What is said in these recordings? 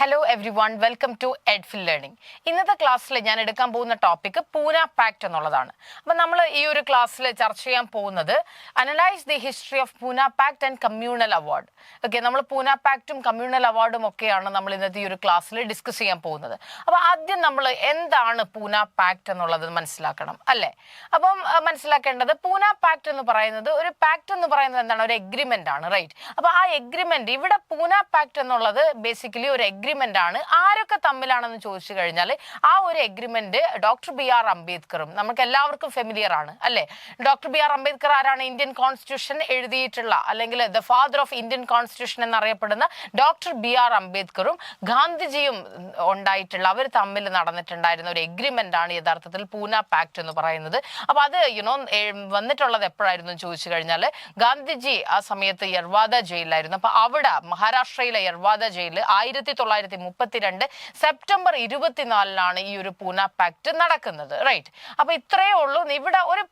Hello everyone, welcome to Edfil learning. ഇന്നത്തെ ക്ലാസ്സിൽ ഞാൻ എടുക്കാൻ പോകുന്ന ടോപ്പിക് പൂന പാക്ട് എന്നുള്ളതാണ്. അപ്പം നമ്മൾ ഈ ഒരു ക്ലാസ്സിൽ ചർച്ച ചെയ്യാൻ പോകുന്നത് analyse the history of Poona pact and communal award. Okay, നമ്മൾ പൂന പാക്ടും കമ്മ്യൂണൽ അവാർഡും ഒക്കെയാണ് നമ്മൾ ഇന്നത്തെ ഈ ഒരു ക്ലാസ്സിൽ ഡിസ്കസ് ചെയ്യാൻ പോകുന്നത്. അപ്പോൾ ആദ്യം നമ്മൾ എന്താണ് പൂന പാക്ട് എന്നുള്ളത് മനസ്സിലാക്കണം അല്ലേ. അപ്പം മനസ്സിലാക്കേണ്ടത് പൂന പാക്ട് എന്ന് പറയുന്നത് എന്താണ്? ഒരു എഗ്രിമെന്റ് ആണ്, റൈറ്റ്. അപ്പോൾ ആ എഗ്രിമെന്റ് ഇവിടെ പൂന പാക്ട് എന്നുള്ളത് ബേസിക്കലി ഒരു എഗ്രിമെന്റ് ആണ്. ആരൊക്കെ തമ്മിലാണെന്ന് ചോദിച്ചു കഴിഞ്ഞാൽ ആ ഒരു എഗ്രിമെന്റ് ഡോക്ടർ ബി ആർ അംബേദ്കറും നമുക്ക് എല്ലാവർക്കും ഫെമിലിയർ ആണ് അല്ലേ. ഡോക്ടർ ബി ആർ അംബേദ്കർ ആരാണ്? ഇന്ത്യൻ കോൺസ്റ്റിറ്റ്യൂഷൻ എഴുതിയിട്ടുള്ള അല്ലെങ്കിൽ the father of Indian constitution എന്നറിയപ്പെടുന്ന ഡോക്ടർ ബി ആർ അംബേദ്കറും ഗാന്ധിജിയും ഉണ്ടായിട്ടുള്ള അവർ തമ്മിൽ നടന്നിട്ടുണ്ടായിരുന്ന ഒരു എഗ്രിമെന്റ് ആണ് യഥാർത്ഥത്തിൽ പൂന പാക്ട് എന്ന് പറയുന്നത്. അപ്പൊ അത് വന്നിട്ടുള്ളത് എപ്പോഴായിരുന്നു ചോദിച്ചു കഴിഞ്ഞാൽ ഗാന്ധിജി ആ സമയത്ത് യർവാദ ജയിലിലായിരുന്നു. അപ്പൊ അവിടെ മഹാരാഷ്ട്രയിലെ യർവാദ ജയിലിൽ 1932 സെപ്റ്റംബർ 24 ഈ ഒരു പൂന പാക്ട് നടക്കുന്നത്, റൈറ്റ്. അപ്പൊ ഇത്രയേ ഉള്ളൂ. ഇവിടെ ഒരു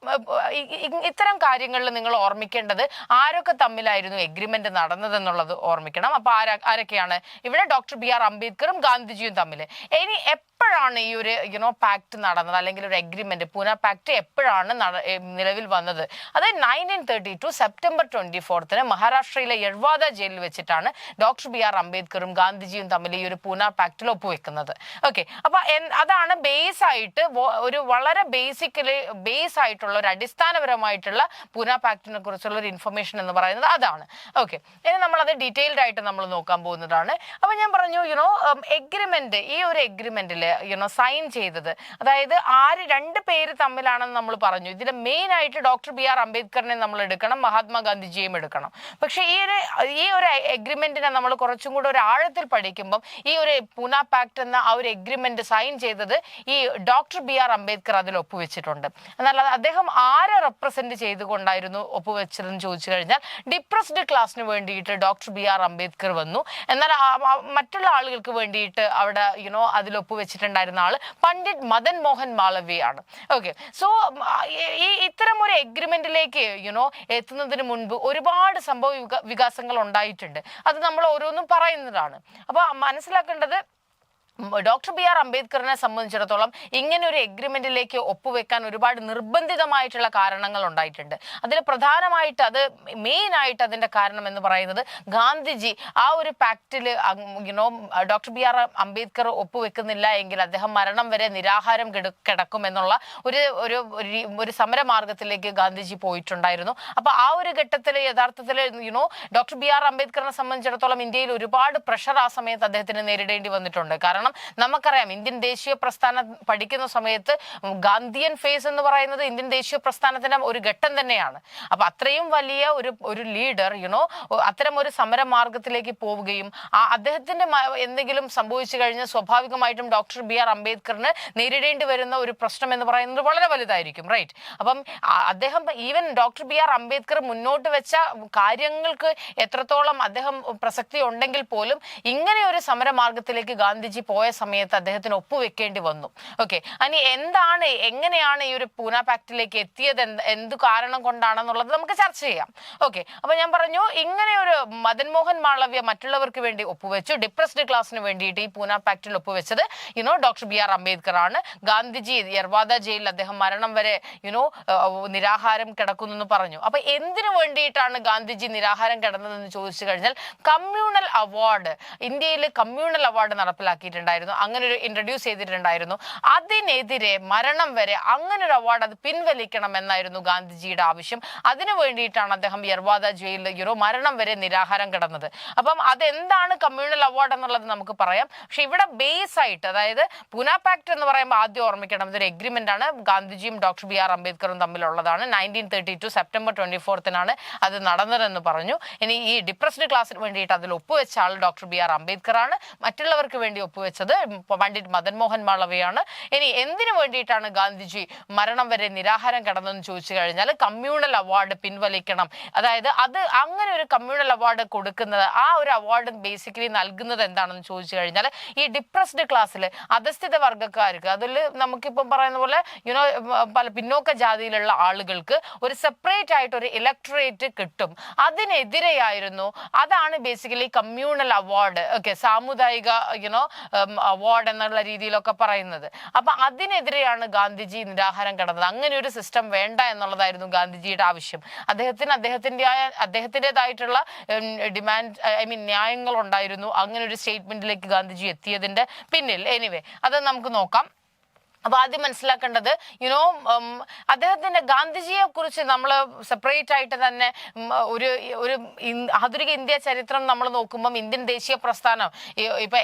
ഇത്തരം കാര്യങ്ങളിൽ നിങ്ങൾ ഓർമ്മിക്കേണ്ടത് ആരൊക്കെ തമ്മിലായിരുന്നു എഗ്രിമെന്റ് നടന്നതെന്നുള്ളത് ഓർമ്മിക്കണം. അപ്പൊ ആരൊക്കെയാണ് ഇവിടെ? ഡോക്ടർ ബി ആർ അംബേദ്കറും ഗാന്ധിജിയും തമ്മിൽ. ഇനി എപ്പോഴാണ് ഈ ഒരു പാക്ട് നടന്നത് അല്ലെങ്കിൽ ഒരു എഗ്രിമെന്റ് പൂന പാക്ട് എപ്പോഴാണ് നിലവിൽ വന്നത്? അത് 1932 സെപ്റ്റംബർ 24 മഹാരാഷ്ട്രയിലെ യർവാദ ജയിലിൽ വെച്ചിട്ടാണ് ഡോക്ടർ ബി ആർ അംബേദ്കറും ഗാന്ധിജിയും തമ്മിൽ ഈ ഒരു പൂന പാക്ടിൽ ഒപ്പുവെക്കുന്നത്. ഓക്കെ, അപ്പൊ അതാണ് ബേസ് ആയിട്ട് ഒരു വളരെ ബേസ് ആയിട്ടുള്ള ഒരു അടിസ്ഥാനപരമായിട്ടുള്ള പൂന പാക്ടിനെ കുറിച്ചുള്ള ഒരു ഇൻഫർമേഷൻ എന്ന് പറയുന്നത് അതാണ്. ഓക്കെ, ഇനി നമ്മളത് ഡീറ്റെയിൽഡ് ആയിട്ട് നമ്മൾ നോക്കാൻ പോകുന്നതാണ്. അപ്പൊ ഞാൻ പറഞ്ഞു എഗ്രിമെന്റ്, ഈ ഒരു എഗ്രിമെന്റിൽ സൈൻ ചെയ്തത്, അതായത് രണ്ട് പേര് തമ്മിലാണെന്ന് നമ്മൾ പറഞ്ഞു. ഇതിൽ മെയിൻ ആയിട്ട് ഡോക്ടർ ബി ആർ അംബേദ്കറിനെ നമ്മൾ എടുക്കണം, മഹാത്മാഗാന്ധിജിയും എടുക്കണം. പക്ഷെ ഈ ഒരു എഗ്രിമെന്റിനെ നമ്മൾ കുറച്ചും കൂടെ ഒരു ആഴത്തിൽ പഠിക്കുമ്പം ഈ ഒരു പൂന പാക്ട് എന്ന ആ ഒരു എഗ്രിമെന്റ് സൈൻ ചെയ്തത് ഈ ഡോക്ടർ ബി ആർ അംബേദ്കർ അതിൽ ഒപ്പുവെച്ചിട്ടുണ്ട്. എന്നാൽ അദ്ദേഹം ആരെ റെപ്രസെന്റ് ചെയ്തുകൊണ്ടായിരുന്നു ഒപ്പുവെച്ചതെന്ന് ചോദിച്ചു കഴിഞ്ഞാൽ ഡിപ്രസ്ഡ് ക്ലാസ്സിന് വേണ്ടിയിട്ട് ഡോക്ടർ ബി ആർ അംബേദ്കർ വന്നു. എന്നാൽ മറ്റുള്ള ആളുകൾക്ക് വേണ്ടിയിട്ട് അവിടെ അതിൽ ഒപ്പുവെച്ചിട്ടുണ്ടായിരുന്ന ആള് പണ്ഡിറ്റ് മദൻ മോഹൻ മാളവ്യ ആണ്. ഓക്കെ, സോ ഈ ഇത്തരം ഒരു എഗ്രിമെന്റിലേക്ക് എത്തുന്നതിന് മുൻപ് ഒരുപാട് സംഭവ വികാസങ്ങൾ ഉണ്ടായിട്ടുണ്ട്. അത് നമ്മൾ ഓരോന്നും പറയുന്നതാണ്. അപ്പൊ മനസ്സിലാക്കേണ്ടത് ഡോക്ടർ ബി ആർ അംബേദ്കറിനെ സംബന്ധിച്ചിടത്തോളം ഇങ്ങനെ ഒരു എഗ്രിമെന്റിലേക്ക് ഒപ്പുവെക്കാൻ ഒരുപാട് നിർബന്ധിതമായിട്ടുള്ള കാരണങ്ങൾ ഉണ്ടായിട്ടുണ്ട്. അതിൽ പ്രധാനമായിട്ട് മെയിൻ ആയിട്ട് അതിന്റെ കാരണം എന്ന് പറയുന്നത് ഗാന്ധിജി ആ ഒരു പാക്റ്റിൽ ഡോക്ടർ ബി ആർ അംബേദ്കർ ഒപ്പുവെക്കുന്നില്ല എങ്കിൽ അദ്ദേഹം മരണം വരെ നിരാഹാരം കിടക്കും എന്നുള്ള ഒരു സമരമാർഗത്തിലേക്ക് ഗാന്ധിജി പോയിട്ടുണ്ടായിരുന്നു. അപ്പൊ ആ ഒരു ഘട്ടത്തിൽ യഥാർത്ഥത്തിൽ ഡോക്ടർ ബി ആർ അംബേദ്കറിനെ സംബന്ധിച്ചിടത്തോളം ഇന്ത്യയിൽ ഒരുപാട് പ്രഷർ ആ സമയത്ത് അദ്ദേഹത്തിന് നേരിടേണ്ടി വന്നിട്ടുണ്ട്. കാരണം നമുക്കറിയാം, ഇന്ത്യൻ ദേശീയ പ്രസ്ഥാനം പഠിക്കുന്ന സമയത്ത് ഗാന്ധിയൻ ഫേസ് എന്ന് പറയുന്നത് ഇന്ത്യൻ ദേശീയ പ്രസ്ഥാനത്തിന്റെ ഒരു ഘട്ടം തന്നെയാണ്. അപ്പൊ അത്രയും വലിയ ഒരു ലീഡർ അത്തരം ഒരു സമരമാർഗത്തിലേക്ക് പോവുകയും അദ്ദേഹത്തിന്റെ എന്തെങ്കിലും സംഭവിച്ചു കഴിഞ്ഞാൽ സ്വാഭാവികമായിട്ടും ഡോക്ടർ ബി ആർ അംബേദ്കറിന് നേരിടേണ്ടി വരുന്ന ഒരു പ്രശ്നം എന്ന് പറയുന്നത് വളരെ വലുതായിരിക്കും, റൈറ്റ്. അപ്പം അദ്ദേഹം even doctor B R Ambedkar മുന്നോട്ട് വെച്ച കാര്യങ്ങൾക്ക് എത്രത്തോളം അദ്ദേഹം പ്രസക്തി ഉണ്ടെങ്കിൽ പോലും ഇങ്ങനെ ഒരു സമരമാർഗത്തിലേക്ക് ഗാന്ധിജി പോയ സമയത്ത് അദ്ദേഹത്തിന് ഒപ്പുവെക്കേണ്ടി വന്നു. ഓക്കെ, ഇനി എങ്ങനെയാണ് ഈ ഒരു പൂന പാക്ടിലേക്ക് എത്തിയത്, എന്ത് കാരണം കൊണ്ടാണെന്നുള്ളത് നമുക്ക് ചർച്ച ചെയ്യാം. ഓക്കെ, അപ്പൊ ഞാൻ പറഞ്ഞു ഇങ്ങനെ ഒരു മദൻ മോഹൻ മാളവ്യ മറ്റുള്ളവർക്ക് വേണ്ടി ഒപ്പുവെച്ചു. ഡിപ്രസ്ഡ് ക്ലാസ്സിന് വേണ്ടിയിട്ട് ഈ പൂന പാക്ടിൽ ഒപ്പുവെച്ചത് ഡോക്ടർ ബി ആർ അംബേദ്കർ ആണ്. ഗാന്ധിജി യർവാദ ജയിലിൽ അദ്ദേഹം മരണം വരെ നിരാഹാരം കിടക്കുന്നു എന്ന് പറഞ്ഞു. അപ്പൊ എന്തിനു വേണ്ടിയിട്ടാണ് ഗാന്ധിജി നിരാഹാരം കിടന്നതെന്ന് ചോദിച്ചു കഴിഞ്ഞാൽ കമ്മ്യൂണൽ അവാർഡ്, ഇന്ത്യയിൽ കമ്മ്യൂണൽ അവാർഡ് നടപ്പിലാക്കിയിട്ടുണ്ടായിരുന്നു, അങ്ങനെ ഒരു ഇൻട്രൊഡ്യൂസ് ചെയ്തിട്ടുണ്ടായിരുന്നു. അതിനെതിരെ മരണം വരെ അങ്ങനെ ഒരു അവാർഡ് അത് പിൻവലിക്കണം എന്നായിരുന്നു ഗാന്ധിജിയുടെ ആവശ്യം. അതിനു വേണ്ടിയിട്ടാണ് അദ്ദേഹം യർവാദ ജയിലിൽ മരണം വരെ നിരാഹാരം കിടന്നത്. അപ്പം അതെന്താണ് കമ്മ്യൂണൽ അവാർഡ് എന്നുള്ളത് നമുക്ക് പറയാം. പക്ഷെ ഇവിടെ ബേസ് ആയിട്ട്, അതായത് പൂന പാക്ട് എന്ന് പറയുമ്പോൾ ആദ്യം ഓർമ്മിക്കണം ഇതൊരു എഗ്രിമെന്റ് ആണ്, ഗാന്ധിജിയും ഡോക്ടർ ബി ആർ അംബേദ്കറും തമ്മിലുള്ളതാണ്. 1932 സെപ്റ്റംബർ 24 അത് നടന്നതെന്ന് പറഞ്ഞു. ഇനി ഈ ഡിപ്രസ്ഡ് ക്ലാസ്സിന് വേണ്ടിയിട്ട് അതിൽ ഒപ്പുവെച്ച ആൾ ഡോക്ടർ ബി ആർ അംബേദ്കർ ആണ്. മറ്റുള്ളവർക്ക് വേണ്ടി ഒപ്പുവെച്ച വെച്ചത് പണ്ഡിറ്റ് മദൻ മോഹൻ മാളവ്യയാണ്. ഇനി എന്തിനു വേണ്ടിയിട്ടാണ് ഗാന്ധിജി മരണം വരെ നിരാഹാരം കിടന്നെന്ന് ചോദിച്ചു കഴിഞ്ഞാൽ കമ്മ്യൂണൽ അവാർഡ് പിൻവലിക്കണം. അതായത് അത് അങ്ങനെ ഒരു കമ്മ്യൂണൽ അവാർഡ് കൊടുക്കുന്നത്, ആ ഒരു അവാർഡ് ബേസിക്കലി നൽകുന്നത് എന്താണെന്ന് ചോദിച്ചു കഴിഞ്ഞാൽ ഈ ഡിപ്രസ്ഡ് ക്ലാസ്സിൽ അധസ്ഥിത വർഗ്ഗക്കാർക്ക്, അതിൽ നമുക്കിപ്പം പറയുന്ന പോലെ പല പിന്നോക്ക ജാതിയിലുള്ള ആളുകൾക്ക് ഒരു സെപ്പറേറ്റ് ആയിട്ട് ഒരു ഇലക്ടറേറ്റ് കിട്ടും. അതിനെതിരെയായിരുന്നു, അതാണ് ബേസിക്കലി കമ്മ്യൂണൽ അവാർഡ്, സാമുദായിക അവാർഡ് എന്നുള്ള രീതിയിലൊക്കെ പറയുന്നത്. അപ്പൊ അതിനെതിരെയാണ് ഗാന്ധിജി നിരാഹാരം കിടന്നത്. അങ്ങനെ ഒരു സിസ്റ്റം വേണ്ട എന്നുള്ളതായിരുന്നു ഗാന്ധിജിയുടെ ആവശ്യം. അദ്ദേഹത്തിൻ്റെതായിട്ടുള്ള ഡിമാൻഡ്, ന്യായങ്ങൾ ഉണ്ടായിരുന്നു. അങ്ങനെ ഒരു സ്റ്റേറ്റ്മെന്റിലേക്ക് ഗാന്ധിജി എത്തിയതിന്റെ പിന്നിൽ. എനിവേ, അത് നമുക്ക് നോക്കാം. അപ്പൊ ആദ്യം മനസ്സിലാക്കേണ്ടത് അദ്ദേഹത്തിന്റെ ഗാന്ധിജിയെ കുറിച്ച് നമ്മൾ സെപ്പറേറ്റ് ആയിട്ട് തന്നെ ഒരു ആധുനിക ഇന്ത്യ ചരിത്രം നമ്മൾ നോക്കുമ്പം ഇന്ത്യൻ ദേശീയ പ്രസ്ഥാനം ഇപ്പൊ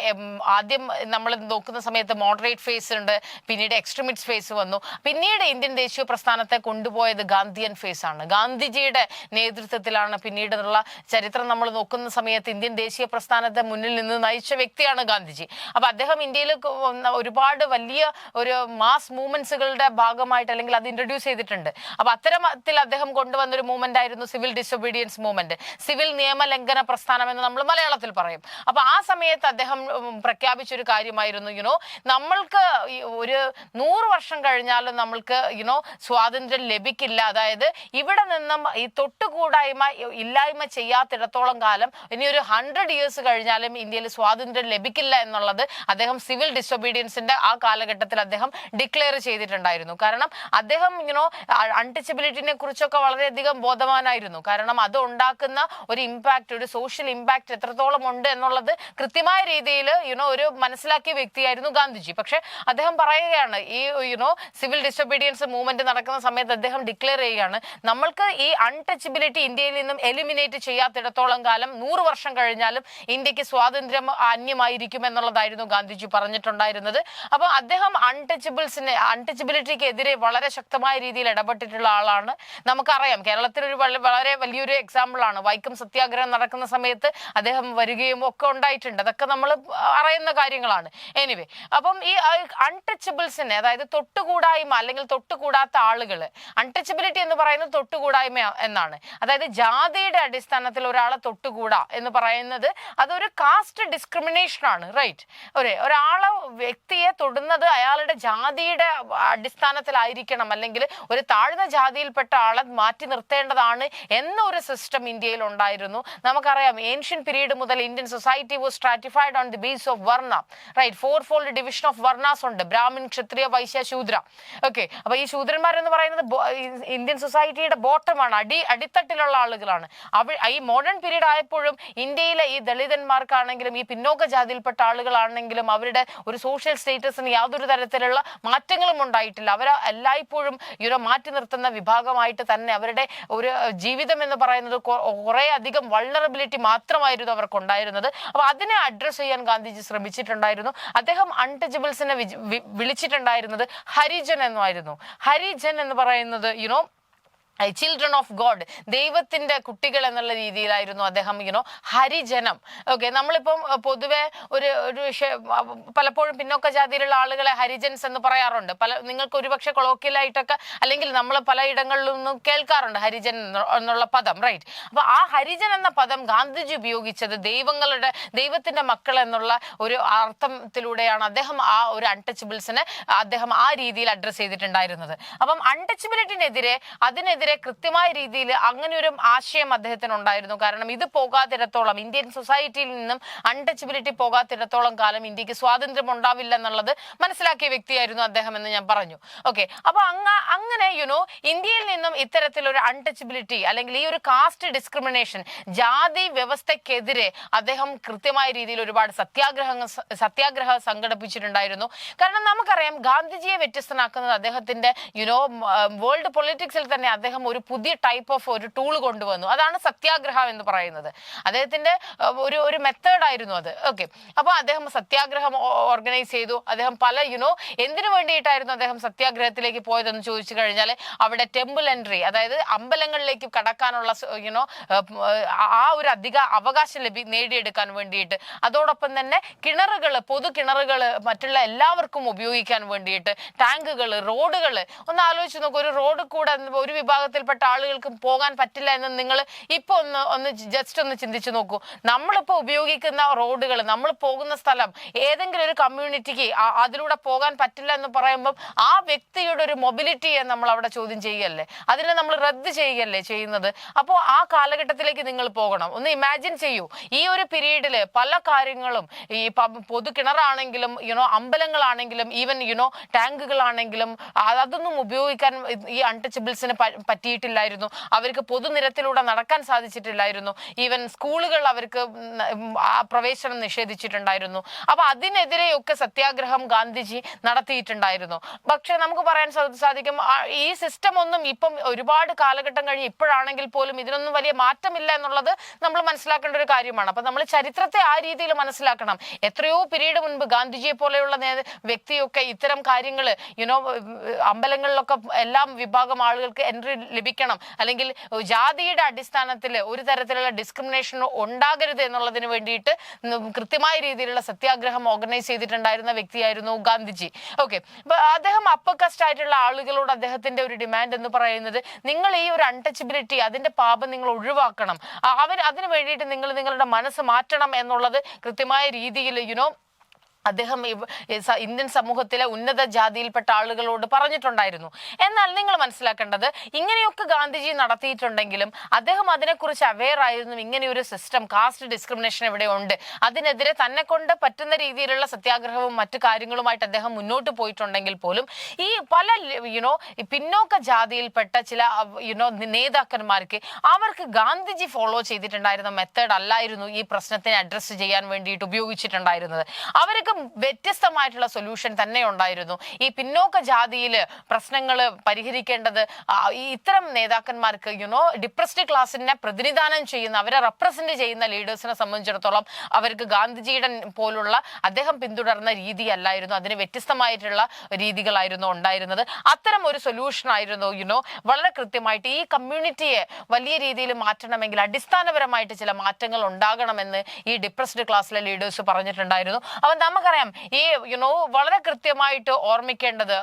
ആദ്യം നമ്മൾ നോക്കുന്ന സമയത്ത് മോഡറേറ്റ് ഫേസ് ഉണ്ട്, പിന്നീട് എക്സ്ട്രീമിസ്റ്റ് ഫേസ് വന്നു, പിന്നീട് ഇന്ത്യൻ ദേശീയ പ്രസ്ഥാനത്തെ കൊണ്ടുപോയത് ഗാന്ധിയൻ ഫേസ് ആണ്. ഗാന്ധിജിയുടെ നേതൃത്വത്തിലാണ് പിന്നീടുള്ള ചരിത്രം നമ്മൾ നോക്കുന്ന സമയത്ത് ഇന്ത്യൻ ദേശീയ പ്രസ്ഥാനത്തെ മുന്നിൽ നിന്ന് നയിച്ച വ്യക്തിയാണ് ഗാന്ധിജി. അപ്പൊ അദ്ദേഹം ഇന്ത്യയിൽ ഒരുപാട് വലിയ ഒരു മാസ് മൂവ്മെന്റ്സുകളുടെ ഭാഗമായിട്ട് അല്ലെങ്കിൽ അത് ഇൻട്രൊഡ്യൂസ് ചെയ്തിട്ടുണ്ട്. അപ്പൊ അത്തരത്തിൽ അദ്ദേഹം കൊണ്ടുവന്നൊരു മൂവ്മെന്റ് ആയിരുന്നു സിവിൽ ഡിസൊബീഡിയൻസ് മൂവ്മെന്റ്, സിവിൽ നിയമലംഘന പ്രസ്ഥാനം എന്ന് നമ്മൾ മലയാളത്തിൽ പറയും. അപ്പൊ ആ സമയത്ത് അദ്ദേഹം പ്രഖ്യാപിച്ചൊരു കാര്യമായിരുന്നു, നമ്മൾക്ക് ഒരു 100 വർഷം കഴിഞ്ഞാലും നമ്മൾക്ക് സ്വാതന്ത്ര്യം ലഭിക്കില്ല. അതായത് ഇവിടെ നിന്നും ഈ തൊട്ടുകൂടായ്മ ഇല്ലായ്മ ചെയ്യാത്തിടത്തോളം കാലം ഇനി ഒരു 100 years കഴിഞ്ഞാലും ഇന്ത്യയിൽ സ്വാതന്ത്ര്യം ലഭിക്കില്ല എന്നുള്ളത് അദ്ദേഹം സിവിൽ ഡിസൊബീഡിയൻസിന്റെ ആ കാലഘട്ടത്തിൽ അദ്ദേഹം ഡിക്ലെയർ ചെയ്തിട്ടുണ്ടായിരുന്നു. കാരണം അദ്ദേഹം അൺടച്ചബിലിറ്റിനെ കുറിച്ചൊക്കെ വളരെയധികം ബോധവാനായിരുന്നു. കാരണം അത് ഉണ്ടാക്കുന്ന ഒരു ഇമ്പാക്ട്, ഒരു സോഷ്യൽ ഇമ്പാക്ട് എത്രത്തോളം ഉണ്ട് എന്നുള്ളത് കൃത്യമായ രീതിയിൽ ഒരു മനസ്സിലാക്കിയ വ്യക്തിയായിരുന്നു ഗാന്ധിജി. പക്ഷെ അദ്ദേഹം പറയുകയാണ്, ഈ സിവിൽ ഡിസൊബീഡിയൻസ് മൂവ്മെന്റ് നടക്കുന്ന സമയത്ത് അദ്ദേഹം ഡിക്ലെയർ ചെയ്യുകയാണ്, നമ്മൾക്ക് ഈ അൺടച്ചബിലിറ്റി ഇന്ത്യയിൽ നിന്നും എലിമിനേറ്റ് ചെയ്യാത്തിടത്തോളം കാലം 100 വർഷം കഴിഞ്ഞാലും ഇന്ത്യക്ക് സ്വാതന്ത്ര്യം അന്യമായിരിക്കും എന്നുള്ളതായിരുന്നു ഗാന്ധിജി പറഞ്ഞിട്ടുണ്ടായിരുന്നത്. അപ്പൊ അദ്ദേഹം അൺടച്ചബിലിറ്റിക്ക് എതിരെ വളരെ ശക്തമായ രീതിയിൽ ഇടപെട്ടിട്ടുള്ള ആളാണ്. നമുക്കറിയാം, കേരളത്തിൽ വളരെ വലിയൊരു എക്സാമ്പിൾ ആണ് വൈക്കം സത്യാഗ്രഹം നടക്കുന്ന സമയത്ത് അദ്ദേഹം വരികയും ഒക്കെ ഉണ്ടായിട്ടുണ്ട്. അതൊക്കെ നമ്മൾ അറിയുന്ന കാര്യങ്ങളാണ്. എനിവേ, അപ്പം ഈ അൺടച്ചബിൾസിനെ, അതായത് തൊട്ടുകൂടായ്മ അല്ലെങ്കിൽ തൊട്ടുകൂടാത്ത ആളുകൾ, അൺടച്ചബിലിറ്റി എന്ന് പറയുന്നത് തൊട്ടുകൂടായ്മ എന്നാണ്. അതായത് ജാതിയുടെ അടിസ്ഥാനത്തിൽ ഒരാളെ തൊട്ടുകൂടാ എന്ന് പറയുന്നത് അതൊരു കാസ്റ്റ് ഡിസ്ക്രിമിനേഷൻ ആണ്. റൈറ്റ്, ഒരാളെ വ്യക്തിയെ തൊടുന്നത് അയാളുടെ ജാതിയുടെ അടിസ്ഥാനത്തിലായിരിക്കണം, അല്ലെങ്കിൽ ഒരു താഴ്ന്ന ജാതിയിൽപ്പെട്ട ആളെ മാറ്റി നിർത്തേണ്ടതാണ് എന്നൊരു സിസ്റ്റം ഇന്ത്യയിൽ ഉണ്ടായിരുന്നു. നമുക്കറിയാം, ഏൻഷ്യൻ പീരീഡ് മുതൽ Indian society was stratified on the base of varna. Right, 4-fold division of varnas ഉണ്ട്, ബ്രാഹ്മിൻ, ക്ഷത്രിയ, വൈശ്യ, ശൂദ്ര. അപ്പൊ ഈ ശൂദ്രന്മാരെന്ന് പറയുന്നത് ഇന്ത്യൻ സൊസൈറ്റിയുടെ ബോട്ടമാണ്, അടിത്തട്ടിലുള്ള ആളുകളാണ്. ഈ മോഡേൺ പീരീഡ് ആയപ്പോഴും ഇന്ത്യയിലെ ഈ ദളിതന്മാർക്കാണെങ്കിലും ഈ പിന്നോക്ക ജാതിയിൽപ്പെട്ട ആളുകളാണെങ്കിലും അവരുടെ ഒരു സോഷ്യൽ സ്റ്റേറ്റസിന് യാതൊരു തരത്തിലുള്ള മാറ്റങ്ങളും ഉണ്ടായിട്ടില്ല. അവരെ എല്ലായ്പ്പോഴും മാറ്റി നിർത്തുന്ന വിഭാഗമായിട്ട് തന്നെ അവരുടെ ഒരു ജീവിതം എന്ന് പറയുന്നത് കുറെ അധികം വൾണറബിലിറ്റി മാത്രമായിരുന്നു അവർക്കുണ്ടായിരുന്നത്. അപ്പൊ അതിനെ അഡ്രസ് ചെയ്യാൻ ഗാന്ധിജി ശ്രമിച്ചിട്ടുണ്ടായിരുന്നു. അദ്ദേഹം അൺടച്ചബിൾസിനെ വിളിച്ചിട്ടുണ്ടായിരുന്നത് ഹരിജൻ എന്നായിരുന്നു. ഹരിജൻ എന്ന് പറയുന്നത് ചിൽഡ്രൻ ഓഫ് ഗോഡ്, ദൈവത്തിന്റെ കുട്ടികൾ എന്നുള്ള രീതിയിലായിരുന്നു അദ്ദേഹം ഹരിജനം. നമ്മളിപ്പം പൊതുവെ ഒരു പലപ്പോഴും പിന്നോക്ക ജാതിയിലുള്ള ആളുകളെ ഹരിജൻസ് എന്ന് പറയാറുണ്ട്. നിങ്ങൾക്ക് ഒരുപക്ഷെ കൊളോക്കിയലായിട്ടൊക്കെ അല്ലെങ്കിൽ നമ്മൾ പലയിടങ്ങളിൽ നിന്നും കേൾക്കാറുണ്ട് ഹരിജൻ എന്നുള്ള പദം. റൈറ്റ്, അപ്പൊ ആ ഹരിജൻ എന്ന പദം ഗാന്ധിജി ഉപയോഗിച്ചത് ദൈവത്തിന്റെ മക്കൾ എന്നുള്ള ഒരു അർത്ഥത്തിലൂടെയാണ് അദ്ദേഹം ആ ഒരു അൺടച്ചബിൾസിനെ അദ്ദേഹം ആ രീതിയിൽ അഡ്രസ് ചെയ്തിട്ടുണ്ടായിരുന്നത്. അപ്പം അൺടച്ചബിലിറ്റിനെതിരെ അതിനെതിരെ കൃത്യമായ രീതിയിൽ അങ്ങനെ ഒരു ആശയം അദ്ദേഹത്തിന് ഉണ്ടായിരുന്നു. കാരണം ഇത് പോകാത്തിടത്തോളം, ഇന്ത്യൻ സൊസൈറ്റിയിൽ നിന്നും അൺടച്ചബിലിറ്റി പോകാത്തിടത്തോളം കാലം ഇന്ത്യക്ക് സ്വാതന്ത്ര്യം ഉണ്ടാവില്ല എന്നുള്ളത് മനസ്സിലാക്കിയ വ്യക്തിയായിരുന്നു അദ്ദേഹം എന്ന് ഞാൻ പറഞ്ഞു. അപ്പൊ അങ്ങനെ ഇന്ത്യയിൽ നിന്നും ഇത്തരത്തിലൊരു അൺടച്ചബിലിറ്റി അല്ലെങ്കിൽ ഈ ഒരു കാസ്റ്റ് ഡിസ്ക്രിമിനേഷൻ, ജാതി വ്യവസ്ഥക്കെതിരെ അദ്ദേഹം കൃത്യമായ രീതിയിൽ ഒരുപാട് സത്യാഗ്രഹം സംഘടിപ്പിച്ചിട്ടുണ്ടായിരുന്നു. കാരണം നമുക്കറിയാം, ഗാന്ധിജിയെ വ്യത്യസ്തനാക്കുന്നത് അദ്ദേഹത്തിന്റെ വേൾഡ് പൊളിറ്റിക്സിൽ തന്നെ അദ്ദേഹം അദ്ദേഹം ഒരു പുതിയ ടൈപ്പ് ഓഫ് ഒരു ടൂൾ കൊണ്ടുവന്നു. അതാണ് സത്യാഗ്രഹം എന്ന് പറയുന്നത്. അദ്ദേഹത്തിന്റെ ഒരു മെത്തേഡ് ആയിരുന്നു അത്. ഓക്കെ, അപ്പൊ അദ്ദേഹം സത്യാഗ്രഹം ഓർഗനൈസ് ചെയ്തു. അദ്ദേഹം പല എന്തിനു വേണ്ടിയിട്ടായിരുന്നു അദ്ദേഹം സത്യാഗ്രഹത്തിലേക്ക് പോയതെന്ന് ചോദിച്ചു കഴിഞ്ഞാൽ അവിടെ ടെമ്പിൾ എൻട്രി, അതായത് അമ്പലങ്ങളിലേക്ക് കടക്കാനുള്ള ആ ഒരു അധിക അവകാശം നേടിയെടുക്കാൻ വേണ്ടിയിട്ട്, അതോടൊപ്പം തന്നെ പൊതു കിണറുകൾ മറ്റുള്ള എല്ലാവർക്കും ഉപയോഗിക്കാൻ വേണ്ടിയിട്ട്, ടാങ്കുകൾ, റോഡുകൾ. ഒന്ന് ആലോചിച്ച് നോക്കൂ, ഒരു റോഡ് കൂടെ ഒരു വിഭാഗത്തിൽപ്പെട്ട ആളുകൾക്ക് പോകാൻ പറ്റില്ല എന്ന് നിങ്ങൾ ഇപ്പൊ ഒന്ന് ജസ്റ്റ് ഒന്ന് ചിന്തിച്ചു നോക്കൂ. നമ്മളിപ്പോ ഉപയോഗിക്കുന്ന റോഡുകൾ, നമ്മൾ പോകുന്ന സ്ഥലം, ഏതെങ്കിലും ഒരു കമ്മ്യൂണിറ്റിക്ക് അതിലൂടെ പോകാൻ പറ്റില്ല എന്ന് പറയുമ്പോൾ ആ വ്യക്തിയുടെ ഒരു മൊബിലിറ്റിയെ നമ്മൾ അവിടെ ചോദ്യം ചെയ്യല്ലേ, അതിനെ നമ്മൾ റദ്ദ് ചെയ്യുകയല്ലേ ചെയ്യുന്നത്. അപ്പോൾ ആ കാലഘട്ടത്തിലേക്ക് നിങ്ങൾ പോകണം. ഒന്ന് ഇമാജിൻ ചെയ്യൂ, ഈ ഒരു പീരീഡില് പല കാര്യങ്ങളും, ഈ പൊതു കിണറാണെങ്കിലും അമ്പലങ്ങളാണെങ്കിലും ഈവൻ ടാങ്കുകളാണെങ്കിലും അതൊന്നും ഉപയോഗിക്കാൻ ഈ അൺടച്ചബിൾസിന് പറ്റിയിട്ടില്ലായിരുന്നു. അവർക്ക് പൊതുനിരത്തിലൂടെ നടക്കാൻ സാധിച്ചിട്ടില്ലായിരുന്നു. ഈവൻ സ്കൂളുകൾ അവർക്ക് പ്രവേശനം നിഷേധിച്ചിട്ടുണ്ടായിരുന്നു. അപ്പൊ അതിനെതിരെയൊക്കെ സത്യാഗ്രഹം ഗാന്ധിജി നടത്തിയിട്ടുണ്ടായിരുന്നു. പക്ഷെ നമുക്ക് പറയാൻ സാധിക്കും ഈ സിസ്റ്റം ഒന്നും ഇപ്പം ഒരുപാട് കാലഘട്ടം കഴിഞ്ഞ് ഇപ്പോഴാണെങ്കിൽ പോലും ഇതിനൊന്നും വലിയ മാറ്റമില്ല എന്നുള്ളത് നമ്മൾ മനസ്സിലാക്കേണ്ട ഒരു കാര്യമാണ്. അപ്പൊ നമ്മൾ ചരിത്രത്തെ ആ രീതിയിൽ മനസ്സിലാക്കണം. എത്രയോ പീരീഡ് മുൻപ് ഗാന്ധിജിയെ പോലെയുള്ള വ്യക്തിയൊക്കെ ഇത്തരം കാര്യങ്ങൾ അമ്പലങ്ങളിലൊക്കെ എല്ലാം വിഭാഗം ആളുകൾക്ക് എൻട്രി ലഭിക്കണം, അല്ലെങ്കിൽ ജാതിയുടെ അടിസ്ഥാനത്തിൽ ഒരു തരത്തിലുള്ള ഡിസ്ക്രിമിനേഷൻ ഉണ്ടാകരുത് എന്നുള്ളതിന് വേണ്ടിയിട്ട് കൃത്യമായ രീതിയിലുള്ള സത്യാഗ്രഹം ഓർഗനൈസ് ചെയ്തിട്ടുണ്ടായിരുന്ന വ്യക്തിയായിരുന്നു ഗാന്ധിജി. ഓക്കെ, അപ്പൊ അദ്ദേഹം അപ്പർ കാസ്റ്റ് ആയിട്ടുള്ള ആളുകളോട് അദ്ദേഹത്തിന്റെ ഒരു ഡിമാൻഡ് എന്ന് പറയുന്നത്, നിങ്ങൾ ഈ ഒരു അൺടച്ചബിലിറ്റി, അതിന്റെ പാപം നിങ്ങൾ ഒഴിവാക്കണം, അതിനു വേണ്ടിയിട്ട് നിങ്ങൾ നിങ്ങളുടെ മനസ്സ് മാറ്റണം എന്നുള്ളത് കൃത്യമായ രീതിയിൽ അദ്ദേഹം ഇന്ത്യൻ സമൂഹത്തിലെ ഉന്നത ജാതിയിൽപ്പെട്ട ആളുകളോട് പറഞ്ഞിട്ടുണ്ടായിരുന്നു. എന്നാൽ നിങ്ങൾ മനസ്സിലാക്കേണ്ടത്, ഇങ്ങനെയൊക്കെ ഗാന്ധിജി നടത്തിയിട്ടുണ്ടെങ്കിലും അദ്ദേഹം അതിനെക്കുറിച്ച് അവെയർ ആയിരുന്നു. ഇങ്ങനെയൊരു സിസ്റ്റം, കാസ്റ്റ് ഡിസ്ക്രിമിനേഷൻ ഇവിടെ ഉണ്ട്, അതിനെതിരെ തന്നെ കൊണ്ട് പറ്റുന്ന രീതിയിലുള്ള സത്യാഗ്രഹവും മറ്റു കാര്യങ്ങളുമായിട്ട് അദ്ദേഹം മുന്നോട്ട് പോയിട്ടുണ്ടെങ്കിൽ പോലും ഈ പല പിന്നോക്ക ജാതിയിൽപ്പെട്ട ചില നേതാക്കന്മാർക്ക് അവർക്ക് ഗാന്ധിജി ഫോളോ ചെയ്തിട്ടുണ്ടായിരുന്ന മെത്തേഡ് അല്ലായിരുന്നു ഈ പ്രശ്നത്തിനെ അഡ്രസ്സ് ചെയ്യാൻ വേണ്ടിയിട്ട് ഉപയോഗിച്ചിട്ടുണ്ടായിരുന്നത്. അവർക്ക് വ്യത്യസ്തമായിട്ടുള്ള സൊല്യൂഷൻ തന്നെ ഉണ്ടായിരുന്നു. ഈ പിന്നോക്ക ജാതിയില് പ്രശ്നങ്ങൾ പരിഹരിക്കേണ്ടത് ഇത്തരം നേതാക്കന്മാർക്ക് ഡിപ്രസ്ഡ് ക്ലാസിനെ പ്രതിനിധാനം ചെയ്യുന്ന, അവരെ റെപ്രസെന്റ് ചെയ്യുന്ന ലീഡേഴ്സിനെ സംബന്ധിച്ചിടത്തോളം അവർക്ക് ഗാന്ധിജിയുടെ പോലുള്ള അദ്ദേഹം പിന്തുടർന്ന രീതി അല്ലായിരുന്നു, അതിന് വ്യത്യസ്തമായിട്ടുള്ള രീതികളായിരുന്നു ഉണ്ടായിരുന്നത്. അത്തരം ഒരു സൊല്യൂഷൻ ആയിരുന്നു വളരെ കൃത്യമായിട്ട് ഈ കമ്മ്യൂണിറ്റിയെ വലിയ രീതിയിൽ മാറ്റണമെങ്കിൽ അടിസ്ഥാനപരമായിട്ട് ചില മാറ്റങ്ങൾ ഉണ്ടാകണമെന്ന് ഈ ഡിപ്രസ്ഡ് ക്ലാസ്സിലെ ലീഡേഴ്സ് പറഞ്ഞിട്ടുണ്ടായിരുന്നു. അപ്പൊ നമുക്കറിയാം, ഈ വളരെ കൃത്യമായിട്ട് ഓർമ്മിക്കേണ്ടത്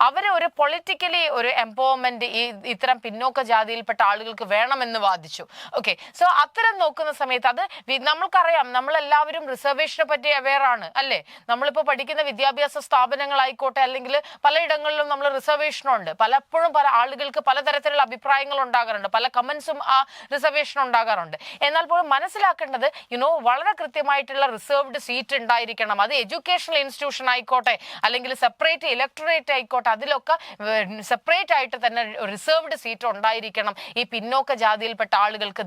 അവര് ഒരു പൊളിറ്റിക്കലി ഒരു എംപവർമെന്റ് ഈ ഇത്തരം പിന്നോക്ക ജാതിയിൽപ്പെട്ട ആളുകൾക്ക് വേണമെന്ന് വാദിച്ചു. ഓക്കെ, സോ അത്തരം നോക്കുന്ന സമയത്ത് അത് നമ്മൾക്കറിയാം, നമ്മളെല്ലാവരും റിസർവേഷനെ പറ്റി അവെയർ ആണ് അല്ലേ. നമ്മളിപ്പോ പഠിക്കുന്ന വിദ്യാഭ്യാസ സ്ഥാപനങ്ങളായിക്കോട്ടെ, അല്ലെങ്കിൽ പലയിടങ്ങളിലും നമ്മൾ റിസർവേഷനുണ്ട്. പലപ്പോഴും പല ആളുകൾക്ക് പലതരത്തിലുള്ള അഭിപ്രായങ്ങൾ ഉണ്ടാകാറുണ്ട്, പല കമന്റ്സും ആ റിസർവേഷൻ ഉണ്ടാകാറുണ്ട്. എന്നാൽ പോലും മനസ്സിലാക്കേണ്ടത് വളരെ കൃത്യമായിട്ടുള്ള റിസർവ്ഡ് സീറ്റ് ഉണ്ടായിരിക്കണം. അത് എഡ്യൂക്കേഷണൽ ഇൻസ്റ്റിറ്റ്യൂഷൻ ആയിക്കോട്ടെ, അല്ലെങ്കിൽ സെപ്പറേറ്റ് ഇലക്ടറേറ്റ് ആയിക്കോട്ടെ, അതിലൊക്കെ സെപ്പറേറ്റ് ആയിട്ട് തന്നെ റിസർവ്ഡ് സീറ്റ് ഉണ്ടായിരിക്കണം. ഈ പിന്നോക്ക ജാതിയിൽപ്പെട്ട ആളുകൾക്ക്,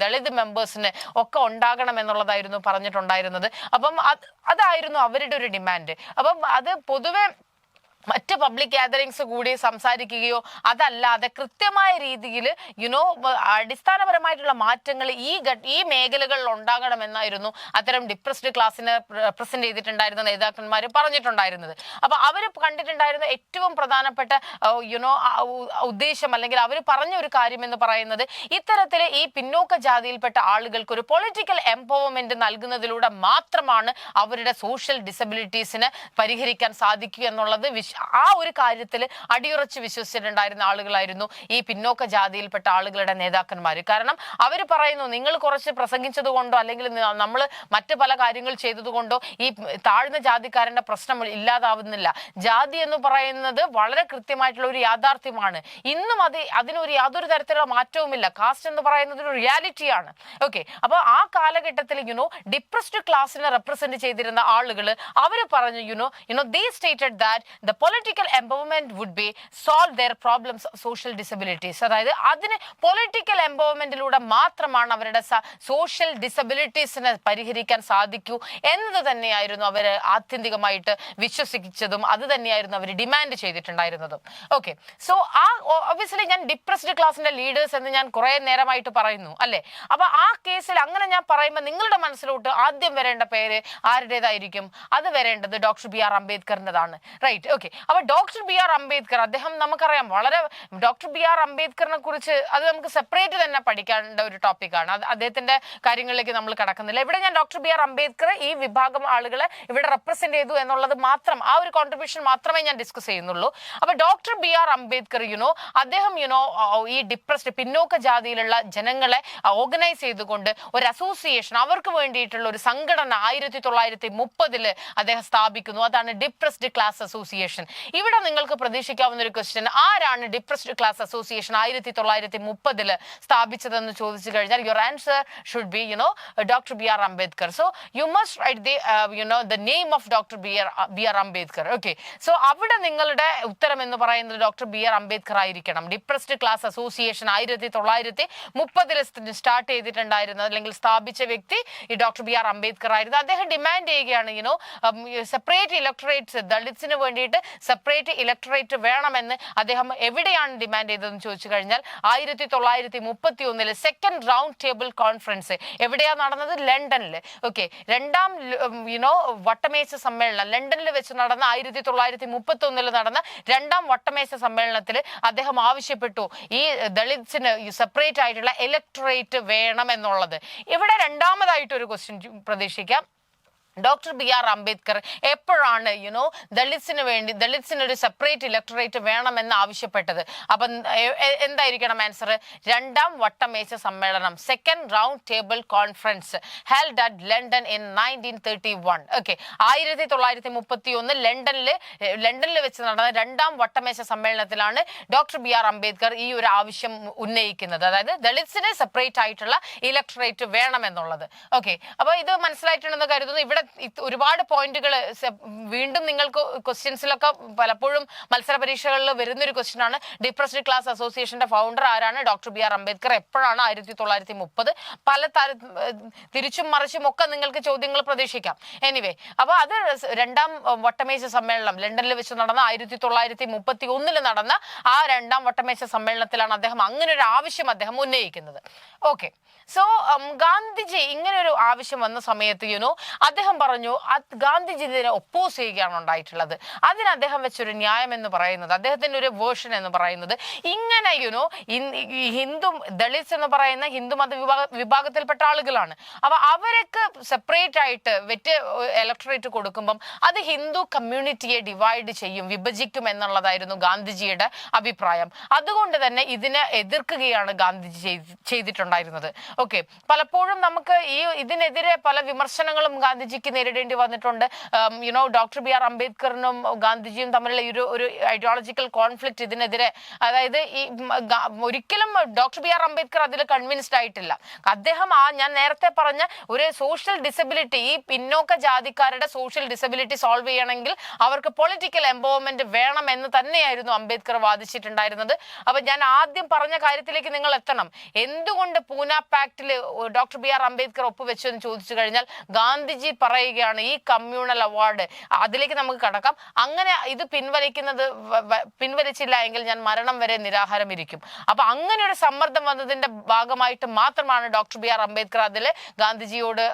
ദളിത് മെമ്പേഴ്സിന് ഒക്കെ ഉണ്ടാകണം എന്നുള്ളതായിരുന്നു പറഞ്ഞിട്ടുണ്ടായിരുന്നത്. അപ്പം അതായിരുന്നു അവരുടെ ഒരു ഡിമാൻഡ്. അപ്പം അത് പൊതുവെ മറ്റ് പബ്ലിക് ഗ്യാതറിങ്സ് കൂടി സംസാരിക്കുകയോ അതല്ലാതെ കൃത്യമായ രീതിയിൽ അടിസ്ഥാനപരമായിട്ടുള്ള മാറ്റങ്ങൾ ഈ മേഖലകളിൽ ഉണ്ടാകണമെന്നായിരുന്നു അത്തരം ഡിപ്രസ്ഡ് ക്ലാസ്സിനെ റെപ്രസെന്റ് ചെയ്തിട്ടുണ്ടായിരുന്ന നേതാക്കന്മാർ പറഞ്ഞിട്ടുണ്ടായിരുന്നത്. അപ്പൊ അവർ കണ്ടിട്ടുണ്ടായിരുന്ന ഏറ്റവും പ്രധാനപ്പെട്ട ഉദ്ദേശം, അല്ലെങ്കിൽ അവർ പറഞ്ഞ ഒരു കാര്യം എന്ന് പറയുന്നത്, ഇത്തരത്തിൽ ഈ പിന്നോക്ക ജാതിയിൽപ്പെട്ട ആളുകൾക്ക് ഒരു പൊളിറ്റിക്കൽ എംപവർമെന്റ് നൽകുന്നതിലൂടെ മാത്രമാണ് അവരുടെ സോഷ്യൽ ഡിസബിലിറ്റീസിന് പരിഹരിക്കാൻ സാധിക്കുക എന്നുള്ളത് ആ ഒരു കാര്യത്തിൽ അടിയുറച്ച് വിശ്വസിച്ചിട്ടുണ്ടായിരുന്ന ആളുകളായിരുന്നു ഈ പിന്നോക്ക ജാതിയിൽപ്പെട്ട ആളുകളുടെ നേതാക്കന്മാർ. കാരണം അവർ പറയുന്നു, നിങ്ങൾ കുറച്ച് പ്രസംഗിച്ചത് കൊണ്ടോ അല്ലെങ്കിൽ നമ്മൾ മറ്റ് പല കാര്യങ്ങൾ ചെയ്തതുകൊണ്ടോ ഈ താഴ്ന്ന ജാതിക്കാരന്റെ പ്രശ്നം ഇല്ലാതാവുന്നില്ല. ജാതി എന്ന് പറയുന്നത് വളരെ കൃത്യമായിട്ടുള്ള ഒരു യാഥാർത്ഥ്യമാണ്. ഇന്നും അതിനൊരു യാതൊരു തരത്തിലുള്ള മാറ്റവുമില്ല. കാസ്റ്റ് എന്ന് പറയുന്നത് ഒരു റിയാലിറ്റിയാണ്. ഓക്കെ, അപ്പൊ ആ കാലഘട്ടത്തിൽ ഡിപ്രസ്ഡ് ക്ലാസിനെ റെപ്രസെന്റ് ചെയ്തിരുന്ന ആളുകൾ അവർ പറഞ്ഞു, they stated that the political empowerment would be solve their problems of social disabilities. അതായത് അതിന് പൊളിറ്റിക്കൽ എംപവർമെന്റിലൂടെ മാത്രമാണ് അവരുടെ സോഷ്യൽ ഡിസബിലിറ്റീസിനെ പരിഹരിക്കാൻ സാധിക്കൂ എന്നത് തന്നെയായിരുന്നു അവർ ആത്യന്തികമായിട്ട് വിശ്വസിച്ചതും അത് തന്നെയായിരുന്നു അവർ ഡിമാൻഡ് ചെയ്തിട്ടുണ്ടായിരുന്നതും. ഓക്കെ, സോ ഒബ്വിയസ്ലി ഞാൻ ഡിപ്രസ്ഡ് ക്ലാസിന്റെ ലീഡേഴ്സ് എന്ന് ഞാൻ കുറെ നേരമായിട്ട് പറയുന്നു അല്ലെ. അപ്പൊ ആ കേസിൽ അങ്ങനെ ഞാൻ പറയുമ്പോൾ നിങ്ങളുടെ മനസ്സിലോട്ട് ആദ്യം വരേണ്ട പേര് ആരുടേതായിരിക്കും? അത് വരേണ്ടത് ഡോക്ടർ ബി ആർ അംബേദ്കറിൻ്റെതാണ്. Right, okay. അപ്പൊ ഡോക്ടർ ബി ആർ അംബേദ്കർ, അദ്ദേഹം നമുക്കറിയാം വളരെ ഡോക്ടർ ബി ആർ അംബേദ്കറിനെ കുറിച്ച് അത് നമുക്ക് സെപ്പറേറ്റ് തന്നെ പഠിക്കേണ്ട ഒരു ടോപ്പിക്കാണ്. അദ്ദേഹത്തിന്റെ കാര്യങ്ങളിലേക്ക് നമ്മൾ കടക്കുന്നില്ല. ഇവിടെ ഞാൻ ഡോക്ടർ ബി ആർ അംബേദ്കർ ഈ വിഭാഗം ആളുകളെ ഇവിടെ റെപ്രസെന്റ് ചെയ്തു എന്നുള്ളത് മാത്രം, ആ ഒരു കോൺട്രിബ്യൂഷൻ മാത്രമേ ഞാൻ ഡിസ്കസ് ചെയ്യുന്നുള്ളൂ. അപ്പൊ ഡോക്ടർ ബി ആർ അംബേദ്കർ അദ്ദേഹം ഈ ഡിപ്രസ്ഡ് പിന്നോക്ക ജാതിയിലുള്ള ജനങ്ങളെ ഓർഗനൈസ് ചെയ്തുകൊണ്ട് ഒരു അസോസിയേഷൻ, അവർക്ക് വേണ്ടിയിട്ടുള്ള ഒരു സംഘടന 1930 അദ്ദേഹം സ്ഥാപിക്കുന്നു. അതാണ് ഡിപ്രസ്ഡ് ക്ലാസ് അസോസിയേഷൻ. ഇവിടെ നിങ്ങൾക്ക് പ്രതീക്ഷിക്കാവുന്ന ഒരു ക്വസ്റ്റ്യൻ, ആരാണ് ഡിപ്രസ്ഡ് ക്ലാസ് അസോസിയേഷൻ 1930 സ്ഥാപിച്ചതെന്ന് ചോദിച്ചു കഴിഞ്ഞാൽ your answer should be doctor B R Ambedkar. So you must write the name of doctor B R Ambedkar. Okay, so അവിടെ നിങ്ങളുടെ ഉത്തരം എന്ന് പറയുന്നത് ഡോക്ടർ ബി ആർ അംബേദ്കർ ആയിരിക്കണം. ഡിപ്രസ്ഡ് ക്ലാസ് അസോസിയേഷൻ 1930 സ്റ്റാർട്ട് ചെയ്തിട്ടുണ്ടായിരുന്നത് അല്ലെങ്കിൽ സ്ഥാപിച്ച വ്യക്തി ഈ ഡോക്ടർ ബി ആർ അംബേദ്കർ ആയിരുന്നു. അദ്ദേഹം ഡിമാൻഡ് ചെയ്യുകയാണ് സെപ്പറേറ്റ് ഇലക്ടറേറ്റ്സ്, ദളിത്സിന് വേണ്ടിയിട്ട് സെപ്പറേറ്റ് ഇലക്ടറേറ്റ് വേണമെന്ന് അദ്ദേഹം എവിടെയാണ് ഡിമാൻഡ് ചെയ്തതെന്ന് ചോദിച്ചു കഴിഞ്ഞാൽ 1931 സെക്കൻഡ് റൗണ്ട് ടേബിൾ കോൺഫറൻസ് എവിടെയാണ് നടന്നത്? ലണ്ടനിൽ. ഓക്കെ, രണ്ടാം വട്ടമേശ സമ്മേളനം ലണ്ടനിൽ വെച്ച് നടന്ന 1931 നടന്ന രണ്ടാം വട്ടമേശ സമ്മേളനത്തിൽ അദ്ദേഹം ആവശ്യപ്പെട്ടു ഈ ദളിത്സിന് സെപ്പറേറ്റ് ആയിട്ടുള്ള ഇലക്ടറേറ്റ് വേണം എന്നുള്ളത്. ഇവിടെ രണ്ടാമതായിട്ട് ഒരു ക്വസ്റ്റ്യൻ പ്രതീക്ഷിക്കാം. ഡോക്ടർ ബി ആർ അംബേദ്കർ എപ്പോഴാണ് ദളിത്സിന് ഒരു സെപ്പറേറ്റ് ഇലക്ടറേറ്റ് വേണമെന്ന് ആവശ്യപ്പെട്ടത്? അപ്പം എന്തായിരിക്കണം ആൻസർ? രണ്ടാം വട്ടമേശ സമ്മേളനം, second round table conference held at London in 1931. Okay, 1931 ലണ്ടനിൽ വെച്ച് നടന്ന രണ്ടാം വട്ടമേശ സമ്മേളനത്തിലാണ് ഡോക്ടർ ബി ആർ അംബേദ്കർ ഈ ഒരു ആവശ്യം ഉന്നയിക്കുന്നത്. അതായത് ദളിത്സിന് സെപ്പറേറ്റ് ആയിട്ടുള്ള ഇലക്ടറേറ്റ് വേണമെന്നുള്ളത്. ഓക്കെ, അപ്പൊ ഇത് മനസ്സിലായിട്ടുണ്ടെന്ന് കരുതുന്നു. ഇവിടെ ഒരുപാട് പോയിന്റുകൾ വീണ്ടും നിങ്ങൾക്ക് ക്വസ്റ്റ്യൻസിലൊക്കെ പലപ്പോഴും മത്സര പരീക്ഷകളിൽ വരുന്നൊരു ക്വസ്റ്റ്യൻ ആണ്. ഡിപ്രസ്ഡ് ക്ലാസ് അസോസിയേഷന്റെ ഫൗണ്ടർ ആരാണ്? Doctor B R Ambedkar. എപ്പോഴാണ്? 1930. പല തിരിച്ചും മറിച്ചും ഒക്കെ നിങ്ങൾക്ക് ചോദ്യങ്ങൾ പ്രതീക്ഷിക്കാം. എനിവേ, അപ്പൊ അത് രണ്ടാം വട്ടമേശ സമ്മേളനം ലണ്ടനിൽ വെച്ച് നടന്ന 1931 നടന്ന ആ രണ്ടാം വട്ടമേശ സമ്മേളനത്തിലാണ് അദ്ദേഹം അങ്ങനെ ഒരു ആവശ്യം അദ്ദേഹം ഉന്നയിക്കുന്നത്. ഓക്കെ, സോ ഗാന്ധിജി ഇങ്ങനെ ഒരു ആവശ്യം വന്ന സമയത്ത് അദ്ദേഹം പറഞ്ഞു ഗാന്ധിജി ഇതിനെ ഒപ്പോസ് ചെയ്യുകയാണ് ഉണ്ടായിട്ടുള്ളത്. അതിന് അദ്ദേഹം വെച്ചൊരു ന്യായം എന്ന് പറയുന്നത്, അദ്ദേഹത്തിന്റെ ഒരു വേർഷൻ എന്ന് പറയുന്നത്, ഇങ്ങനെ ഹിന്ദു ദളിത്സ് എന്ന് പറയുന്ന ഹിന്ദുമത വിഭാഗത്തിൽപ്പെട്ട ആളുകളാണ്. അപ്പൊ അവർക്ക് സെപ്പറേറ്റ് ആയിട്ട് ഇലക്ടറേറ്റ് കൊടുക്കുമ്പം അത് ഹിന്ദു കമ്മ്യൂണിറ്റിയെ ഡിവൈഡ് ചെയ്യും, വിഭജിക്കും എന്നുള്ളതായിരുന്നു ഗാന്ധിജിയുടെ അഭിപ്രായം. അതുകൊണ്ട് തന്നെ ഇതിനെ എതിർക്കുകയാണ് ഗാന്ധിജി ചെയ്തിട്ടുണ്ടായിരുന്നത്. ഓക്കെ, പലപ്പോഴും നമുക്ക് ഇതിനെതിരെ പല വിമർശനങ്ങളും ഗാന്ധിജിക്ക് നേരിടേണ്ടി വന്നിട്ടുണ്ട്. ഡോക്ടർ ബി ആർ അംബേദ്കറിനും ഗാന്ധിജിയും തമ്മിലുള്ള ഒരു ഐഡിയോളജിക്കൽ കോൺഫ്ലിക്റ്റ് ഇതിനെതിരെ, അതായത് ഒരിക്കലും ഡോക്ടർ ബി ആർ അംബേദ്കർ അതിൽ കൺവിൻസ്ഡ് ആയിട്ടില്ല. അദ്ദേഹം ഞാൻ നേരത്തെ പറഞ്ഞ ഒരു സോഷ്യൽ ഡിസബിലിറ്റി, ഈ പിന്നോക്ക ജാതിക്കാരുടെ സോഷ്യൽ ഡിസബിലിറ്റി സോൾവ് ചെയ്യണമെങ്കിൽ അവർക്ക് പൊളിറ്റിക്കൽ എംപവർമെന്റ് വേണം എന്ന് തന്നെയായിരുന്നു അംബേദ്കർ വാദിച്ചിട്ടുണ്ടായിരുന്നത്. അപ്പൊ ഞാൻ ആദ്യം പറഞ്ഞ കാര്യത്തിലേക്ക് നിങ്ങൾ എത്തണം. എന്തുകൊണ്ട് പൂന പാക്റ്റിൽ ഡോക്ടർ ബി ആർ അംബേദ്കർ ഒപ്പുവെച്ചു എന്ന് ചോദിച്ചു കഴിഞ്ഞാൽ ഗാന്ധിജി പറയുകയാണ് ഈ കമ്മ്യൂണൽ അവാർഡ്, അതിലേക്ക് നമുക്ക് കടക്കാം, അങ്ങനെ ഇത് പിൻവലിച്ചില്ല എങ്കിൽ ഞാൻ മരണം വരെ നിരാഹാരം ഇരിക്കും. അപ്പൊ അങ്ങനെ ഒരു സമ്മർദ്ദം വന്നതിന്റെ ഭാഗമായിട്ട് മാത്രമാണ് ഡോക്ടർ ബി ആർ അംബേദ്കർ അതിൽ ഗാന്ധിജിയോട്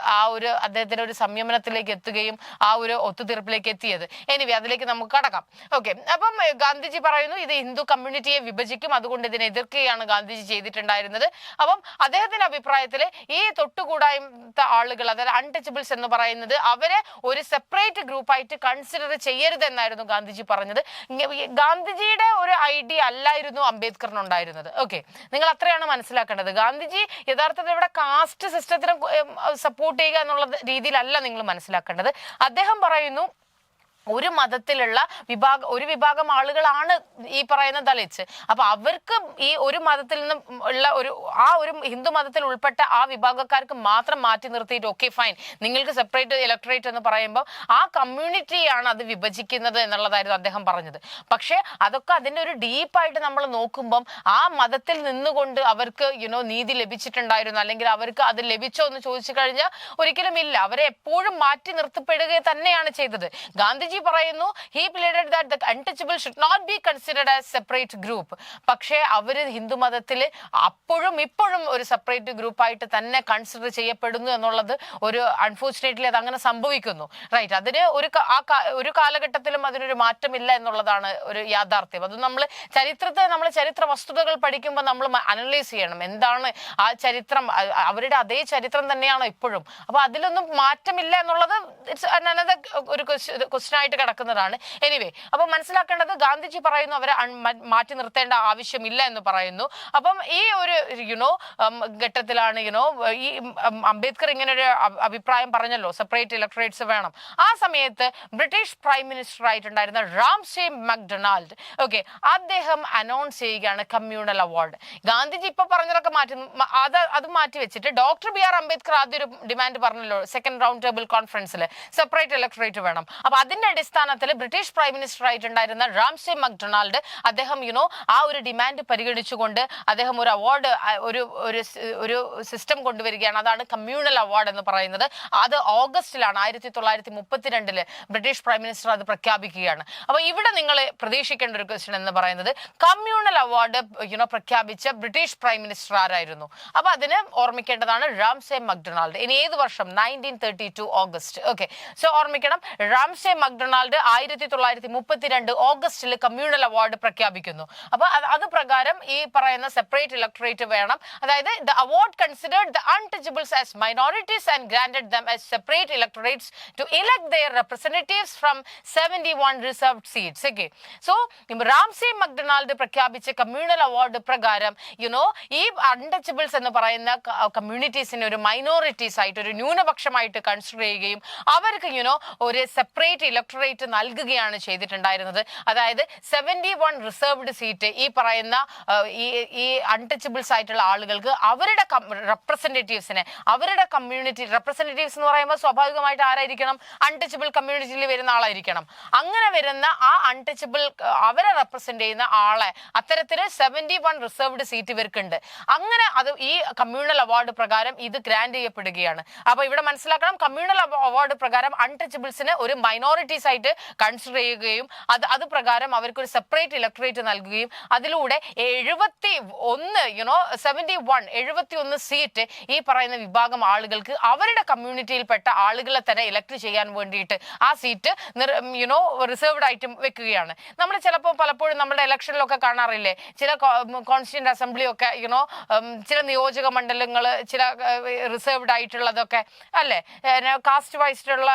അദ്ദേഹത്തിന്റെ ഒരു സംയമനത്തിലേക്ക് എത്തുകയും ആ ഒരു ഒത്തുതീർപ്പിലേക്ക് എത്തിയത്. എനിവേ, അതിലേക്ക് നമുക്ക് കടക്കാം. ഓക്കെ, അപ്പം ഗാന്ധിജി പറയുന്നു ഇത് ഹിന്ദു കമ്മ്യൂണിറ്റിയെ വിഭജിക്കും, അതുകൊണ്ട് ഇതിനെ എതിർക്കുകയാണ് ഗാന്ധിജി ചെയ്തിട്ടുണ്ടായിരുന്നത്. അപ്പം അദ്ദേഹത്തിന്റെ അഭിപ്രായത്തിൽ ഈ തൊട്ടുകൂടാത്ത ആളുകൾ, അതായത് അൺടച്ചബിൾസ് എന്ന് പറയുന്നത്, അവരെ ഒരു സെപ്പറേറ്റ് ഗ്രൂപ്പായിട്ട് കൺസിഡർ ചെയ്യരുത് എന്നായിരുന്നു ഗാന്ധിജി പറഞ്ഞത്. ഗാന്ധിജിയുടെ ഒരു ഐഡിയ അല്ലായിരുന്നു അംബേദ്കറിനുണ്ടായിരുന്നത്. ഓക്കെ, നിങ്ങൾ അത്രയാണ് മനസ്സിലാക്കേണ്ടത്. ഗാന്ധിജി യഥാർത്ഥത്തിൽ ഇവിടെ കാസ്റ്റ് സിസ്റ്റത്തിനെ സപ്പോർട്ട് ചെയ്യുക എന്നുള്ള രീതിയിലല്ല നിങ്ങൾ മനസ്സിലാക്കേണ്ടത്. അദ്ദേഹം പറയുന്നു ഒരു മതത്തിലുള്ള ഒരു വിഭാഗം ആളുകളാണ് ഈ പറയുന്ന ദളിറ്റ്സ്. അപ്പൊ അവർക്ക് ഈ ഒരു മതത്തിൽ നിന്നും ഉള്ള ഒരു ഹിന്ദു മതത്തിൽ ഉൾപ്പെട്ട ആ വിഭാഗക്കാർക്ക് മാത്രം മാറ്റി നിർത്തിയിട്ട് ഓക്കെ ഫൈൻ നിങ്ങൾക്ക് സെപ്പറേറ്റ് ഇലക്ടറേറ്റ് എന്ന് പറയുമ്പോൾ ആ കമ്മ്യൂണിറ്റിയാണ് അത് വിഭജിക്കുന്നത് എന്നുള്ളതായിരുന്നു അദ്ദേഹം പറഞ്ഞത്. പക്ഷെ അതൊക്കെ അതിന്റെ ഒരു ഡീപ്പായിട്ട് നമ്മൾ നോക്കുമ്പം ആ മതത്തിൽ നിന്നുകൊണ്ട് അവർക്ക് നീതി ലഭിച്ചിട്ടുണ്ടായിരുന്നു, അല്ലെങ്കിൽ അവർക്ക് അത് ലഭിച്ചോ എന്ന് ചോദിച്ചു കഴിഞ്ഞാൽ ഒരിക്കലും ഇല്ല. അവരെ എപ്പോഴും മാറ്റി നിർത്തപ്പെടുക തന്നെയാണ് ചെയ്തത്. ഗാന്ധിജി പറയുന്നു he pleaded that the untouchable should not be considered as separate group. പക്ഷേ അവര് ഹിന്ദു മതത്തില് അപ്പോഴും ഇപ്പോഴും ഒരു സെപ്പറേറ്റ് ഗ്രൂപ്പായിട്ട് തന്നെ കൺസിഡർ ചെയ്യപ്പെടുന്നു എന്നുള്ളത് ഒരു അൺഫോർച്ചുനേറ്റ്ലി അത് അങ്ങനെ സംഭവിക്കുന്നു. റൈറ്റ്, അതിന് ഒരു കാലഘട്ടത്തിലും അതിനൊരു മാറ്റമില്ല എന്നുള്ളതാണ് ഒരു യാഥാർത്ഥ്യം. അത് നമ്മൾ ചരിത്ര വസ്തുതകൾ പഠിക്കുമ്പോൾ നമ്മൾ അനലൈസ് ചെയ്യണം എന്താണ് ആ ചരിത്രം, അവരുടെ അതേ ചരിത്രം തന്നെയാണോ ഇപ്പോഴും. അപ്പൊ അതിലൊന്നും മാറ്റമില്ല എന്നുള്ളത് ഒരു ക്വസ്റ്റ്യൻ ആയിട്ട് കിടക്കുന്നതാണ്. എനിവേ, അപ്പൊ മനസ്സിലാക്കേണ്ടത് ഗാന്ധിജി പറയുന്നു അവരെ മാറ്റി നിർത്തേണ്ട ആവശ്യമില്ല എന്ന് പറയുന്നു. അപ്പം ഈ ഒരു ഘട്ടത്തിലാണ് ഈ അംബേദ്കർ ഇങ്ങനെ ഒരു അഭിപ്രായം പറഞ്ഞല്ലോ, സെപ്പറേറ്റ് ഇലക്ടറേറ്റ്സ് വേണം. ആ സമയത്ത് ബ്രിട്ടീഷ് പ്രൈം മിനിസ്റ്റർ ആയിട്ടുണ്ടായിരുന്ന റാംസേ മക്ഡൊണാൾഡ് അദ്ദേഹം അനൗൺസ് ചെയ്യുകയാണ് കമ്മ്യൂണൽ അവാർഡ്. ഗാന്ധിജി ഇപ്പൊ പറഞ്ഞതൊക്കെ അത് മാറ്റി വെച്ചിട്ട് ഡോക്ടർ BR അംബേദ്കർ ആദ്യം ഒരു ഡിമാൻഡ് പറഞ്ഞല്ലോ സെക്കൻഡ് റൗണ്ട് ടേബിൾ കോൺഫറൻസിൽ സെപ്പറേറ്റ് ഇലക്ടറേറ്റ് വേണം. അപ്പൊ അതിന്റെ അടിസ്ഥാനത്തിൽ ബ്രിട്ടീഷ് പ്രൈം മിനിസ്റ്റർ ആയിട്ടുണ്ടായിരുന്ന റാംസേ മക്ഡൊണാൾഡ് അദ്ദേഹം ആ ഒരു ഡിമാൻഡ് പരിഗണിച്ചുകൊണ്ട് അദ്ദേഹം ഒരു അവാർഡ് ഒരു സിസ്റ്റം കൊണ്ടുവരികയാണ്. അതാണ് കമ്മ്യൂണൽ അവാർഡ് എന്ന് പറയുന്നത്. അത് ഓഗസ്റ്റിലാണ് 1932 ബ്രിട്ടീഷ് പ്രൈം മിനിസ്റ്റർ അത് പ്രഖ്യാപിക്കുകയാണ്. അപ്പൊ ഇവിടെ നിങ്ങൾ പ്രതീക്ഷിക്കേണ്ട ഒരു ക്വസ്റ്റ്യൻ എന്ന് പറയുന്നത് കമ്മ്യൂണൽ അവാർഡ് പ്രഖ്യാപിച്ച ബ്രിട്ടീഷ് പ്രൈം മിനിസ്റ്റർ ആരായിരുന്നു? അപ്പൊ അതിന് ഓർമ്മിക്കേണ്ടതാണ് റാംസേ മക്ഡൊണാൾഡ്. ഇനി ഏത് വർഷം? 1932 ഓഗസ്റ്റ്. സോ ഓർമ്മിക്കണം, റാംസേ മക്ഡൊണാൾഡ് 1932 ഓഗസ്റ്റിൽ കമ്മ്യൂണൽ അവാർഡ് പ്രഖ്യാപിക്കുന്നു. അപ്പൊ അത് പ്രകാരം ഈ പറയുന്ന സെപ്പറേറ്റ് ഇലക്ടറേറ്റ് വേണം. അതായത് the award considered the untouchables as minorities and granted them as separate electorates to elect their representatives from 71 reserved seats. So Ramsay MacDonald പ്രഖ്യാപിച്ച കമ്മ്യൂണൽ അവാർഡ് പ്രകാരം ഈ അൺടച്ചബിൾസ് എന്ന് പറയുന്ന കമ്മ്യൂണിറ്റീസിനെ ഒരു മൈനോറിറ്റീസ് ആയിട്ട്, ഒരു ന്യൂനപക്ഷമായിട്ട് കൺസിഡർ ചെയ്യുകയും അവർക്ക് ഒരു സെപ്പറേറ്റ് ഇലക്ടറേറ്റ് നൽകുകയാണ് ചെയ്തിട്ടുണ്ടായിരുന്നത്. അതായത് 71 റിസർവ്ഡ് സീറ്റ് ഈ പറയുന്ന ഈ അൺടച്ചബിൾസ് ആയിട്ടുള്ള ആളുകൾക്ക് അവരുടെ റെപ്രസെന്റേറ്റീവ്സിനെ, അവരുടെ കമ്മ്യൂണിറ്റി റെപ്രസെന്റേറ്റീവ്സ് എന്ന് പറയുമ്പോൾ സ്വാഭാവികമായിട്ട് ആരായിരിക്കണം? അൺടച്ചബിൾ കമ്മ്യൂണിറ്റിയിൽ വരുന്ന ആളായിരിക്കണം. അങ്ങനെ വരുന്ന ആ അൺടച്ചബിൾ അവരെ റെപ്രസെന്റ് ചെയ്യുന്ന ആളെ അത്തരത്തില് 71 റിസർവ്ഡ് സീറ്റ് ഇവർക്കുണ്ട്. അങ്ങനെ അത് ഈ കമ്മ്യൂണൽ അവാർഡ് പ്രകാരം ഇത് ഗ്രാന്റ് ചെയ്യപ്പെടുകയാണ്. അപ്പൊ ഇവിടെ മനസ്സിലാക്കണം, കമ്മ്യൂണൽ അവാർഡ് പ്രകാരം അൺടച്ചബിൾസിന് ഒരു മൈനോറിറ്റീസ് ആയിട്ട് കൺസിഡർ ചെയ്യുകയും അത് പ്രകാരം അവർക്ക് ഒരു സെപ്പറേറ്റ് ഇലക്ടറേറ്റ് നൽകുകയും അതിലൂടെ 71 സീറ്റ് ഈ പറയുന്ന വിഭാഗം ആളുകൾക്ക് അവരുടെ കമ്മ്യൂണിറ്റിയിൽപ്പെട്ട ആളുകളെ തന്നെ ഇലക്ട് ചെയ്യാൻ വേണ്ടിയിട്ട് ആ സീറ്റ് റിസർവ്ഡ് ആയിട്ട് വെക്കുകയാണ്. നമ്മൾ ചിലപ്പോൾ പലപ്പോഴും നമ്മുടെ ഇലക്ഷനിലൊക്കെ കാണാറില്ലേ, ചില കോൺസ്റ്റിറ്റ്യൂന്റ് അസംബ്ലി ഒക്കെ ചില നിയോജക മണ്ഡലങ്ങൾ ചില റിസർവ്ഡ് ആയിട്ടുള്ളതൊക്കെ അല്ലെ, കാസ്റ്റ് വൈസിലുള്ള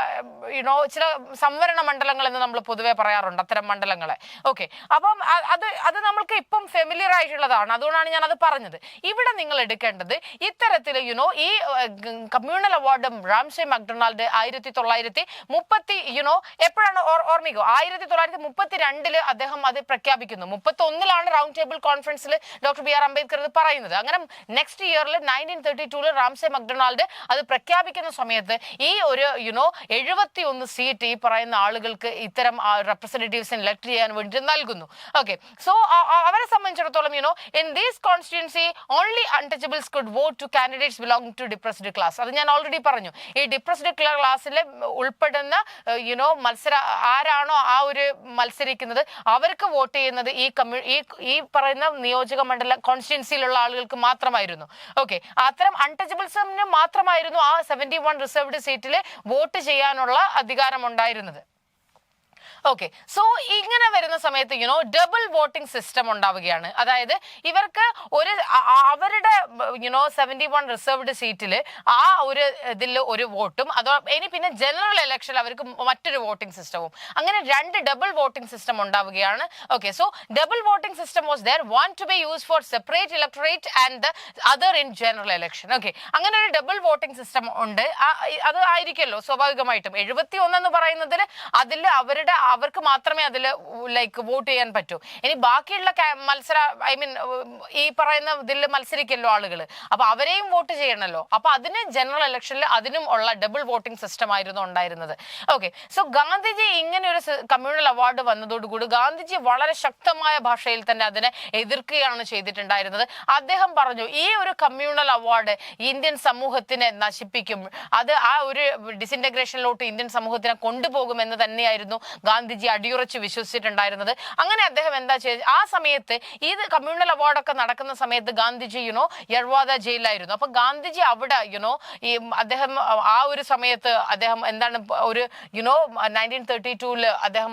ചില സംവരണ മണ്ഡലങ്ങൾ എന്ന് നമ്മൾ പൊതുവെ പറയാറുണ്ട് അത്തരം മണ്ഡലങ്ങളെ. അപ്പം അത് നമ്മൾക്ക് ഇപ്പം ഫെമിലിയർ ആയിട്ടുള്ളതാണ്, അതുകൊണ്ടാണ് ഞാൻ അത് പറഞ്ഞത്. ഇവിടെ നിങ്ങൾ എടുക്കേണ്ടത് ഇത്തരത്തിൽ ഈ കമ്മ്യൂണൽ അവാർഡും റാംസേ മക്ഡൊണാൾഡ് 1930 എപ്പോഴാണ് ഓർമ്മിക്കോ? 1932 അദ്ദേഹം അത് പ്രഖ്യാപിക്കുന്നു. 31 റൗണ്ട് ടേബിൾ കോൺഫറൻസിൽ ഡോക്ടർ BR അംബേദ്കർ ഇത് പറയുന്നത്. അങ്ങനെ നെക്സ്റ്റ് ഇയറിൽ 1932 റാംസേ മക്ഡൊണാൾഡ് അത് പ്രഖ്യാപിക്കുന്ന സമയത്ത് ഈ ഒരു 71 സീറ്റ് ഈ പറയുന്ന ആളുകൾക്ക് ഇത്തരം റെപ്രസെന്റേറ്റീവ്സിനെ ഇലക്ട് ചെയ്യാൻ വേണ്ടി നൽകുന്നു. സോ അവരെ സംബന്ധിച്ചിടത്തോളം in these constituency only untouchables could vote to candidates belonging to depressed class. അത് ഞാൻ ഓൾറെഡി പറഞ്ഞു. ഈ ഡിപ്രസ്ഡ് ക്ലാസ്സിൽ ഉൾപ്പെടുന്ന ആരാണോ ആ ഒരു മത്സരിക്കുന്നത് അവർക്ക് വോട്ട് ചെയ്യുന്നത് ഈ പറയുന്ന നിയോജക മണ്ഡല കോൺസ്റ്റിറ്റ്യുവൻസിയിലുള്ള ആളുകൾക്ക് മാത്രമായിരുന്നു. അത്തരം അൺടച്ചബിൾസിന് മാത്രമായിരുന്നു ആ 71 റിസർവ്ഡ് സീറ്റിൽ വോട്ട് ചെയ്യാനുള്ള അധികാരം ഉണ്ടായിരുന്നത്. ഓക്കെ, സോ ഇങ്ങനെ വരുന്ന സമയത്ത് ഡബിൾ വോട്ടിംഗ് സിസ്റ്റം ഉണ്ടാവുകയാണ്. അതായത് ഇവർക്ക് ഒരു അവരുടെ 71 റിസർവ്ഡ് സീറ്റിൽ ആ ഒരു ഇതിൽ ഒരു വോട്ടും അതോ ഇനി പിന്നെ ജനറൽ ഇലക്ഷനിൽ അവർക്ക് മറ്റൊരു വോട്ടിംഗ് സിസ്റ്റവും, അങ്ങനെ രണ്ട് ഡബിൾ വോട്ടിംഗ് സിസ്റ്റം ഉണ്ടാവുകയാണ്. Okay, so double voting system was there, one to be used for separate electorate and the other in general election. Okay, അങ്ങനെ ഒരു ഡബിൾ വോട്ടിംഗ് സിസ്റ്റം ഉണ്ട്. അത് ആയിരിക്കുമല്ലോ സ്വാഭാവികമായിട്ടും. 71 എന്ന് പറയുന്നതിൽ അതിൽ അവർക്ക് മാത്രമേ അതിൽ ലൈക്ക് വോട്ട് ചെയ്യാൻ പറ്റൂ. ഇനി ബാക്കിയുള്ള ഈ പറയുന്ന ഇതിൽ മത്സരിക്കല്ലോ ആളുകൾ, അപ്പൊ അവരെയും വോട്ട് ചെയ്യണമല്ലോ. അപ്പൊ അതിന് ജനറൽ ഇലക്ഷനിൽ അതിനും ഉള്ള ഡബിൾ വോട്ടിംഗ് സിസ്റ്റം ആയിരുന്നു ഉണ്ടായിരുന്നത്. ഓക്കെ, സോ ഗാന്ധിജി ഇങ്ങനെ ഒരു കമ്മ്യൂണൽ അവാർഡ് വന്നതോടുകൂടി ഗാന്ധിജി വളരെ ശക്തമായ ഭാഷയിൽ തന്നെ അതിനെ എതിർക്കുകയാണ് ചെയ്തിട്ടുണ്ടായിരുന്നത്. അദ്ദേഹം പറഞ്ഞു, ഈ ഒരു കമ്മ്യൂണൽ അവാർഡ് ഇന്ത്യൻ സമൂഹത്തിനെ നശിപ്പിക്കും, അത് ആ ഒരു ഡിസിന്റഗ്രേഷനിലോട്ട് ഇന്ത്യൻ സമൂഹത്തിനെ കൊണ്ടുപോകുമെന്ന് തന്നെയായിരുന്നു ഗാന്ധിജി അടിയുറച്ച് വിശ്വസിച്ചിട്ടുണ്ടായിരുന്നത്. അങ്ങനെ അദ്ദേഹം എന്താ ചെയ്തത്, ആ സമയത്ത് ഈ കമ്മ്യൂണൽ അവാർഡൊക്കെ നടക്കുന്ന സമയത്ത് ഗാന്ധിജി യർവാദ ജയിലായിരുന്നു. അപ്പൊ ഗാന്ധിജി അവിടെ ഈ അദ്ദേഹം ആ ഒരു സമയത്ത് അദ്ദേഹം എന്താണ് ഒരു 1932 അദ്ദേഹം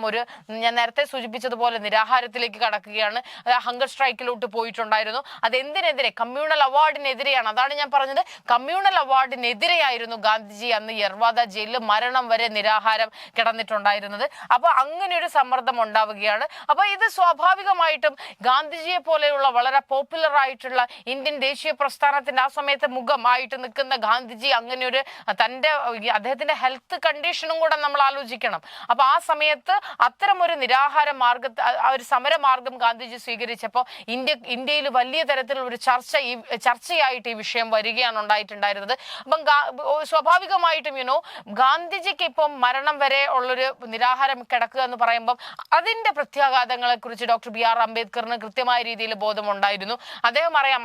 ഞാൻ നേരത്തെ സൂചിപ്പിച്ചതുപോലെ നിരാഹാരത്തിലേക്ക് കടക്കുകയാണ്, ഹങ്കർ സ്ട്രൈക്കിലോട്ട് പോയിട്ടുണ്ടായിരുന്നു. അതെന്തിനെതിരെ? കമ്മ്യൂണൽ അവാർഡിനെതിരെയാണ്. അതാണ് ഞാൻ പറഞ്ഞത്, കമ്മ്യൂണൽ അവാർഡിനെതിരെയായിരുന്നു ഗാന്ധിജി അന്ന് യർവാദ ജയിലിൽ മരണം വരെ നിരാഹാരം കിടന്നിട്ടുണ്ടായിരുന്നത്. അപ്പൊ അങ്ങനെ ഒരു സമ്മർദ്ദം ഉണ്ടാവുകയാണ്. അപ്പൊ ഇത് സ്വാഭാവികമായിട്ടും ഗാന്ധിജിയെ പോലെയുള്ള വളരെ പോപ്പുലർ ആയിട്ടുള്ള ഇന്ത്യൻ ദേശീയ പ്രസ്ഥാനത്തിന്റെ ആ സമയത്ത് മുഖമായിട്ട് നിൽക്കുന്ന ഗാന്ധിജി അങ്ങനെ ഒരു അദ്ദേഹത്തിന്റെ ഹെൽത്ത് കണ്ടീഷനും കൂടെ നമ്മൾ ആലോചിക്കണം. അപ്പൊ ആ സമയത്ത് അത്തരം ഒരു നിരാഹാര മാർഗത്തെ ഒരു സമരമാർഗം ഗാന്ധിജി സ്വീകരിച്ചപ്പോൾ ഇന്ത്യയിൽ വലിയ തരത്തിലുള്ള ഒരു ചർച്ചയായിട്ട് ഈ വിഷയം വരികയാണ് ഉണ്ടായിട്ടുണ്ടായിരുന്നത്. അപ്പം സ്വാഭാവികമായിട്ടും ഗാന്ധിജിക്ക് ഇപ്പം മരണം വരെ ഉള്ളൊരു നിരാഹാരം കിടക്കുക എന്ന് പറയുമ്പോൾ അതിന്റെ പ്രത്യാഘാതങ്ങളെ കുറിച്ച് ഡോക്ടർ BR അംബേദ്കറിന് കൃത്യമായ രീതിയിൽ ബോധമുണ്ടായിരുന്നു. അദ്ദേഹം അറിയാം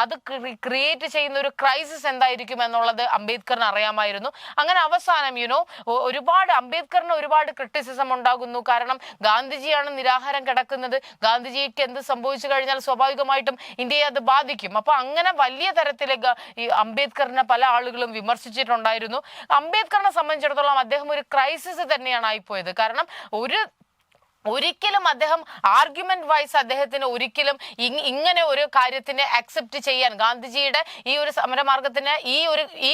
അത് ക്രിയേറ്റ് ചെയ്യുന്ന ഒരു ക്രൈസിസ് എന്തായിരിക്കും എന്നുള്ളത് അംബേദ്കറിന് അറിയാമായിരുന്നു. അങ്ങനെ അവസാനം ഒരുപാട് അംബേദ്കറിന് ഒരുപാട് ക്രിറ്റിസിസം ഉണ്ടാകുന്നു. കാരണം ഗാന്ധിജിയാണ് നിരാഹാരം കിടക്കുന്നത്, ഗാന്ധിജിക്ക് എന്ത് സംഭവിച്ചു കഴിഞ്ഞാൽ സ്വാഭാവികമായിട്ടും ഇന്ത്യയെ അത് ബാധിക്കും. അപ്പൊ അങ്ങനെ വലിയ തരത്തിൽ ഈ അംബേദ്കറിനെ പല ആളുകളും വിമർശിച്ചിട്ടുണ്ടായിരുന്നു. അംബേദ്കറിനെ സംബന്ധിച്ചിടത്തോളം അദ്ദേഹം ഒരു ക്രൈസിസ് തന്നെയാണ് ആയിപ്പോയത്. കാരണം ഒരിക്കലും അദ്ദേഹം ആർഗ്യുമെന്റ് വൈസ് അദ്ദേഹത്തിന് ഒരിക്കലും ഇങ്ങനെ ഒരു കാര്യത്തിനെ അക്സെപ്റ്റ് ചെയ്യാൻ ഗാന്ധിജിയുടെ ഈ ഒരു സമരമാർഗത്തിന് ഈ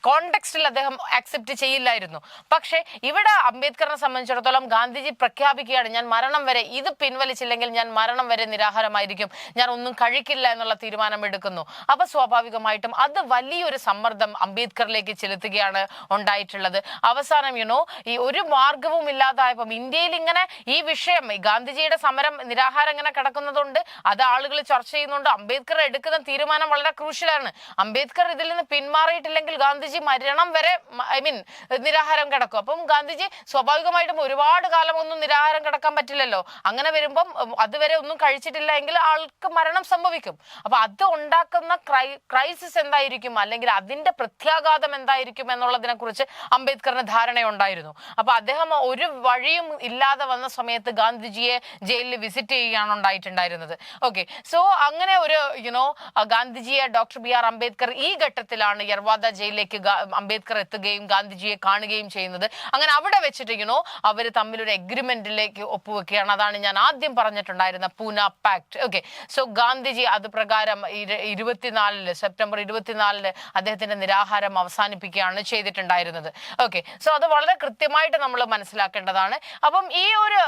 കോണ്ടെക്സ്റ്റിൽ അദ്ദേഹം അക്സെപ്റ്റ് ചെയ്യില്ലായിരുന്നു. പക്ഷെ ഇവിടെ അംബേദ്കറിനെ സംബന്ധിച്ചിടത്തോളം ഗാന്ധിജി പ്രഖ്യാപിക്കുകയാണ്, ഞാൻ മരണം വരെ ഇത് പിൻവലിച്ചില്ലെങ്കിൽ ഞാൻ മരണം വരെ നിരാഹാരമായിരിക്കും, ഞാൻ ഒന്നും കഴിക്കില്ല എന്നുള്ള തീരുമാനം എടുക്കുന്നു. അപ്പൊ സ്വാഭാവികമായിട്ടും അത് വലിയൊരു സമ്മർദ്ദം അംബേദ്കറിലേക്ക് ചെലുത്തുകയാണ് ഉണ്ടായിട്ടുള്ളത്. അവസാനം ഈ ഒരു മാർഗവും ഇല്ലാതായപ്പം ഇന്ത്യയിൽ ഇങ്ങനെ ഈ വിഷയം ഗാന്ധിജിയുടെ സമരം നിരാഹാരം ഇങ്ങനെ കിടക്കുന്നതുകൊണ്ട് അത് ആളുകൾ ചർച്ച ചെയ്യുന്നുണ്ട്. അംബേദ്കർ എടുക്കുന്ന തീരുമാനം വളരെ ക്രൂഷ്യലാണ്. അംബേദ്കർ ഇതിൽ നിന്ന് പിന്മാറിയിട്ടില്ലെങ്കിൽ ഗാന്ധിജി മരണം വരെ നിരാഹാരം കിടക്കും. അപ്പം ഗാന്ധിജി സ്വാഭാവികമായിട്ടും ഒരുപാട് കാലം ഒന്നും നിരാഹാരം കിടക്കാൻ പറ്റില്ലല്ലോ. അങ്ങനെ വരുമ്പം അതുവരെ ഒന്നും കഴിച്ചിട്ടില്ല എങ്കിൽ ആൾക്ക് മരണം സംഭവിക്കും. അപ്പൊ അത് ഉണ്ടാക്കുന്ന ക്രൈസിസ് എന്തായിരിക്കും, അല്ലെങ്കിൽ അതിന്റെ പ്രത്യാഘാതം എന്തായിരിക്കും എന്നുള്ളതിനെ കുറിച്ച് അംബേദ്കറിന് ധാരണയുണ്ടായിരുന്നു. അപ്പൊ അദ്ദേഹം ഒരു വഴിയും ഇല്ലാതെ വന്ന സമയത്ത് ഗാന്ധിജിയെ ജയിലിൽ വിസിറ്റ് ചെയ്യുകയാണ് ഉണ്ടായിട്ടുണ്ടായിരുന്നത്. ഓക്കെ, സോ അങ്ങനെ ഒരു ഗാന്ധിജിയെ ഡോക്ടർ BR അംബേദ്കർ ഈ ഘട്ടത്തിലാണ് യർവാദ ജയിലിലേക്ക് അംബേദ്കർ എത്തുകയും ഗാന്ധിജിയെ കാണുകയും ചെയ്യുന്നത്. അങ്ങനെ അവിടെ വെച്ചിട്ട് അവർ തമ്മിലൊരു എഗ്രിമെന്റിലേക്ക് ഒപ്പുവെക്കുകയാണ്. അതാണ് ഞാൻ ആദ്യം പറഞ്ഞിട്ടുണ്ടായിരുന്ന Poona pact. Okay, so Gandhiji അത് പ്രകാരം സെപ്റ്റംബർ 24 അദ്ദേഹത്തിന്റെ നിരാഹാരം അവസാനിപ്പിക്കുകയാണ് ചെയ്തിട്ടുണ്ടായിരുന്നത്. ഓക്കെ, സോ അത് വളരെ കൃത്യമായിട്ട് നമ്മൾ മനസ്സിലാക്കേണ്ടതാണ്. അപ്പം ഈ ഒരു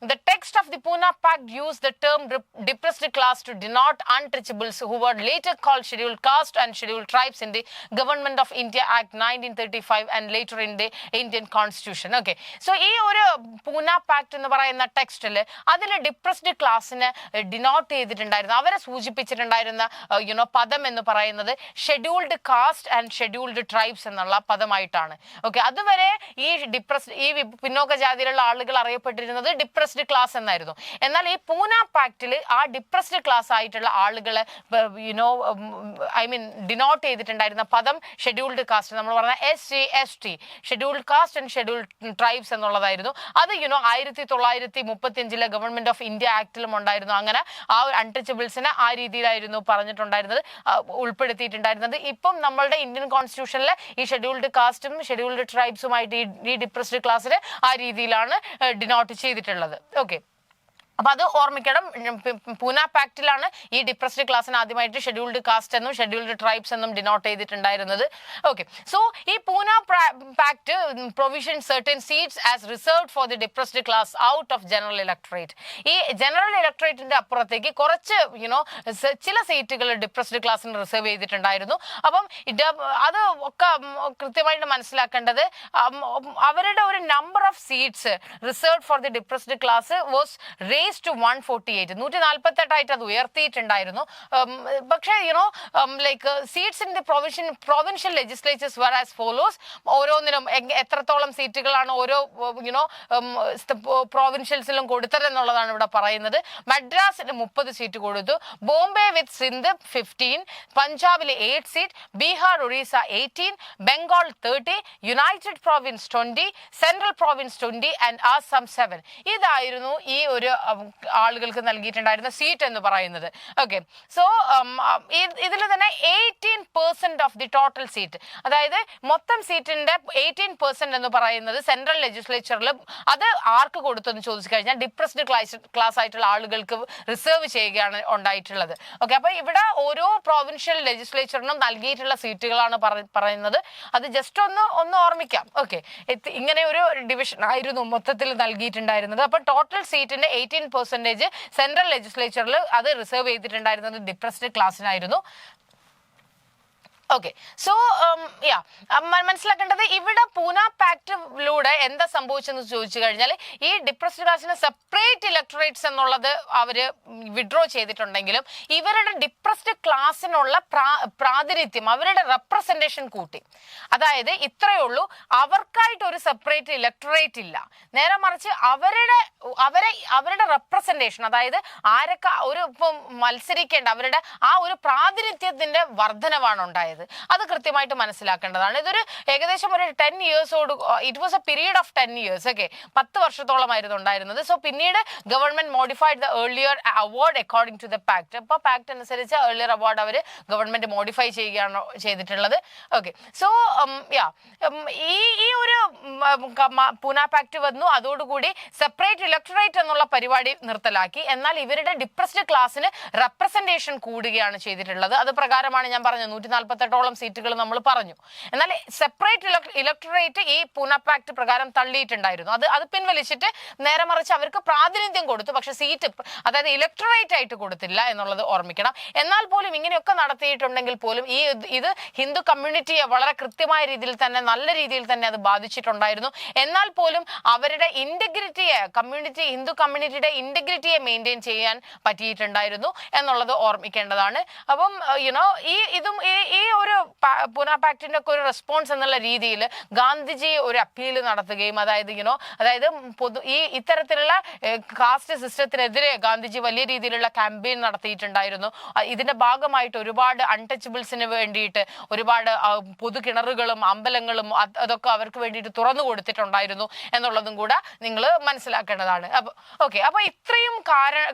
the text of the Pune Pact used the term depressed class to denote untouchables who were later called scheduled caste and scheduled tribes in the Government of India Act 1935 and later in the Indian Constitution. Okay, so ഈ ഒരു Pune pact എന്ന് പറയുന്ന ടെക്സ്റ്റിൽ അതിൽ depressed ക്ലാസ്സിനെ denote ചെയ്തിട്ടുണ്ടായിരുന്നു. അവരെ സൂചിപ്പിച്ചിട്ടുണ്ടായിരുന്ന പദം എന്ന് പറയുന്നത് scheduled caste and scheduled tribes എന്നുള്ള പദമായിട്ടാണ്. ഓക്കെ, അതുവരെ ഈ പിന്നോക്ക ജാതിയിലുള്ള ആളുകൾ അറിയപ്പെട്ടിരുന്നത് ഡിപ്രസ്ഡ് ക്ലാസ് എന്നായിരുന്നു. എന്നാൽ ഈ പൂന പാക്റ്റിൽ ആ ഡിപ്രസ്ഡ് ക്ലാസ് ആയിട്ടുള്ള ആളുകളെ ഡിനോട്ട് ചെയ്തിട്ടുണ്ടായിരുന്ന പദം ഷെഡ്യൂൾഡ് കാസ്റ്റ്, നമ്മൾ പറഞ്ഞ SC/ST, scheduled caste and scheduled tribes എന്നുള്ളതായിരുന്നു. അത് 1935 ഗവൺമെന്റ് ഓഫ് ഇന്ത്യ ആക്ടിലും ഉണ്ടായിരുന്നു. അങ്ങനെ ആ ഒരു അൺടച്ചബിൾസിനെ ആ രീതിയിലായിരുന്നു പറഞ്ഞിട്ടുണ്ടായിരുന്നത്, ഉൾപ്പെടുത്തിയിട്ടുണ്ടായിരുന്നത്. ഇപ്പം നമ്മളുടെ ഇന്ത്യൻ കോൺസ്റ്റിറ്റ്യൂഷനിലെ ഈ ഷെഡ്യൂൾഡ് കാസ്റ്റും ഷെഡ്യൂൾഡ് ട്രൈബ്സുമായിട്ട് ഈ ഡിപ്രസ്ഡ് ക്ലാസ്സിന് ആ രീതിയിലാണ് ഡിനോട്ട് ചെയ്തിട്ടുള്ളത്. ഓക്കെ, അപ്പൊ അത് ഓർമ്മിക്കണം. പൂന പാക്റ്റിലാണ് ഈ ഡിപ്രസ്ഡ് ക്ലാസ്സിന് ആദ്യമായിട്ട് ഷെഡ്യൂൾഡ് കാസ്റ്റ് എന്നും ഷെഡ്യൂൾഡ് ട്രൈബ്സ് എന്നും ഡിനോട്ട് ചെയ്തിട്ടുണ്ടായിരുന്നത്. ഓക്കെ, സോ ഈ Poona pact provision certain seats as reserved for the depressed class out of general electorate. ഈ ജനറൽ ഇലക്ടറേറ്റിന്റെ അപ്പുറത്തേക്ക് കുറച്ച് ചില സീറ്റുകൾ ഡിപ്രസ്ഡ് ക്ലാസ്സിന് റിസർവ് ചെയ്തിട്ടുണ്ടായിരുന്നു. അപ്പം അത് ഒക്കെ കൃത്യമായിട്ട് മനസ്സിലാക്കേണ്ടത്, അവരുടെ ഒരു number of seats reserved for the depressed class was to 148, 148 അത് ഉയർത്തിയിട്ടുണ്ടായിരുന്നു. പക്ഷേ like seats in the provincial legislatures were as follows. ഓരോന്നിനും എത്രത്തോളം സീറ്റുകളാണ് ഓരോ പ്രൊവിൻഷ്യൽസിലും കൊടുത്തതെന്നുള്ളതാണ് ഇവിടെ പറയുന്നത്. മദ്രാസിന് 30 സീറ്റ് കൊടുത്തു, ബോംബെ വിത്ത് സിന്ധ് 15, പഞ്ചാബിലെ 8 seat, Bihar Orissa 18, Bengal 30, United province 20, central province 20 and Assam 7. ഇതായിരുന്നു ഈ ഒരു ആളുകൾക്ക് നൽകിയിട്ടുണ്ടായിരുന്ന സീറ്റ് എന്ന് പറയുന്നത്. ഓക്കെ, സോ ഇതിൽ തന്നെ 18% ഓഫ് ദി ടോട്ടൽ സീറ്റ്, അതായത് മൊത്തം സീറ്റിന്റെ 18% എന്ന് പറയുന്നത് സെൻട്രൽ ലെജിസ്ലേച്ചറിൽ അത് ആർക്ക് കൊടുത്തു എന്ന് ചോദിച്ചു കഴിഞ്ഞാൽ ഡിപ്രസ്ഡ് ക്ലാസ് ആയിട്ടുള്ള ആളുകൾക്ക് റിസർവ് ചെയ്യുകയാണ് ഉണ്ടായിട്ടുള്ളത്. ഓക്കെ, അപ്പൊ ഇവിടെ ഓരോ പ്രൊവിൻഷ്യൽ ലെജിസ്ലേച്ചറിനും നൽകിയിട്ടുള്ള സീറ്റുകളാണ് പറയുന്നത്. അത് ജസ്റ്റ് ഒന്ന് ഓർമ്മിക്കാം. ഓക്കെ, ഇങ്ങനെ ഒരു ഡിവിഷൻ ആയിരുന്നു മൊത്തത്തിൽ നൽകിയിട്ടുണ്ടായിരുന്നത്. അപ്പൊ ടോട്ടൽ സീറ്റിന്റെ 18% സെൻട്രൽ ലെജിസ്ലേച്ചറിൽ അത് റിസർവ് ചെയ്തിട്ടുണ്ടായിരുന്നത് ഡിപ്രസ്ഡ് ക്ലാസ്സിനായിരുന്നു. ഓക്കെ, സോ മനസ്സിലാക്കേണ്ടത് ഇവിടെ പൂന പാക്റ്റിലൂടെ എന്താ സംഭവിച്ചെന്ന് ചോദിച്ചു കഴിഞ്ഞാൽ ഈ ഡിപ്രസ്ഡ് ക്ലാസ്സിന് സെപ്പറേറ്റ് ഇലക്ടറേറ്റ്സ് എന്നുള്ളത് അവര് വിഡ്രോ ചെയ്തിട്ടുണ്ടെങ്കിലും ഇവരുടെ ഡിപ്രസ്ഡ് ക്ലാസ്സിനുള്ള പ്രാതിനിധ്യം, അവരുടെ റെപ്രസെന്റേഷൻ കൂട്ടി. അതായത് ഇത്രയേ ഉള്ളൂ, അവർക്കായിട്ട് ഒരു സെപ്പറേറ്റ് ഇലക്ടറേറ്റ് ഇല്ല. നേരെ മറിച്ച് അവരുടെ റെപ്രസെന്റേഷൻ, അതായത് ആരൊക്കെ ഒരു ഇപ്പം മത്സരിക്കേണ്ട അവരുടെ ആ ഒരു പ്രാതിനിധ്യത്തിന്റെ വർധനവാണ് ഉണ്ടായത്. അത് കൃത്യമായിട്ട് മനസ്സിലാക്കേണ്ടതാണ്. ഇതൊരു ഏകദേശം ഒരു 10 ഇയേഴ്സോട്, it was a period of 10 years. Okay, 10 വർഷത്തോളമായിരുന്നു ഉണ്ടായിരുന്നത്. സോ പിന്നീട് government modified the earlier award according to the pact. അപ്പൊ പാക്ട് അനുസരിച്ച് ഏർലിയർ അവാർഡ് അവർ ഗവൺമെന്റ് മോഡിഫൈ ചെയ്യുകയാണ് ചെയ്തിട്ടുള്ളത്. ഓക്കെ, സോ ഈ ഒരു പൂന പാക്ട് വന്നു, അതോടുകൂടി സെപ്പറേറ്റ് ഇലക്ടറേറ്റ് എന്നുള്ള പരിപാടി നിർത്തലാക്കി. എന്നാൽ ഇവരുടെ ഡിപ്രസ്ഡ് ക്ലാസ്സിന് റെപ്രസെന്റേഷൻ കൂടുകയാണ് ചെയ്തിട്ടുള്ളത്. അത് പ്രകാരമാണ് ഞാൻ പറഞ്ഞത് 148ഓളം സീറ്റുകൾ നമ്മൾ പറഞ്ഞു. എന്നാൽ സെപ്പറേറ്റ് ഇലക്ടറേറ്റ് ഈ പൂന പാക്ട് പ്രകാരം തള്ളിയിട്ടുണ്ടായിരുന്നു. അത് പിൻവലിച്ചിട്ട് നേരെ മറിച്ച് അവർക്ക് പ്രാതിനിധ്യം കൊടുത്തു, പക്ഷെ സീറ്റ്, അതായത് ഇലക്ടറേറ്റ് ആയിട്ട് കൊടുത്തില്ല എന്നുള്ളത് ഓർമ്മിക്കണം. എന്നാൽ പോലും ഇങ്ങനെയൊക്കെ നടത്തിയിട്ടുണ്ടെങ്കിൽ പോലും ഇത് ഹിന്ദു കമ്മ്യൂണിറ്റിയെ വളരെ കൃത്യമായ രീതിയിൽ തന്നെ, നല്ല രീതിയിൽ തന്നെ അത് ബാധിച്ചിട്ടുണ്ടായിരുന്നു. എന്നാൽ പോലും അവരുടെ ഇന്റഗ്രിറ്റിയെ, ഹിന്ദു കമ്മ്യൂണിറ്റിയുടെ ഇന്റഗ്രിറ്റിയെ മെയിൻറ്റെയിൻ ചെയ്യാൻ പറ്റിയിട്ടുണ്ടായിരുന്നു എന്നുള്ളത് ഓർമ്മിക്കേണ്ടതാണ്. അപ്പം ഈ ഒരു പൂന പാക്ടിന്റെ ഒക്കെ ഒരു റെസ്പോൺസ് എന്നുള്ള രീതിയിൽ ഗാന്ധിജി ഒരു അപ്പീൽ നടത്തുകയും, അതായത് ഇത്തരത്തിലുള്ള കാസ്റ്റ് സിസ്റ്റത്തിനെതിരെ ഗാന്ധിജി വലിയ രീതിയിലുള്ള ക്യാമ്പയിൻ നടത്തിയിട്ടുണ്ടായിരുന്നു. ഇതിന്റെ ഭാഗമായിട്ട് ഒരുപാട് അൺടച്ചബിൾസിന് വേണ്ടിയിട്ട് ഒരുപാട് പൊതു കിണറുകളും അമ്പലങ്ങളും അതൊക്കെ അവർക്ക് വേണ്ടിയിട്ട് തുറന്നു കൊടുത്തിട്ടുണ്ടായിരുന്നു എന്നുള്ളതും കൂടെ നിങ്ങൾ മനസ്സിലാക്കേണ്ടതാണ്. അപ്പൊ ഇത്രയും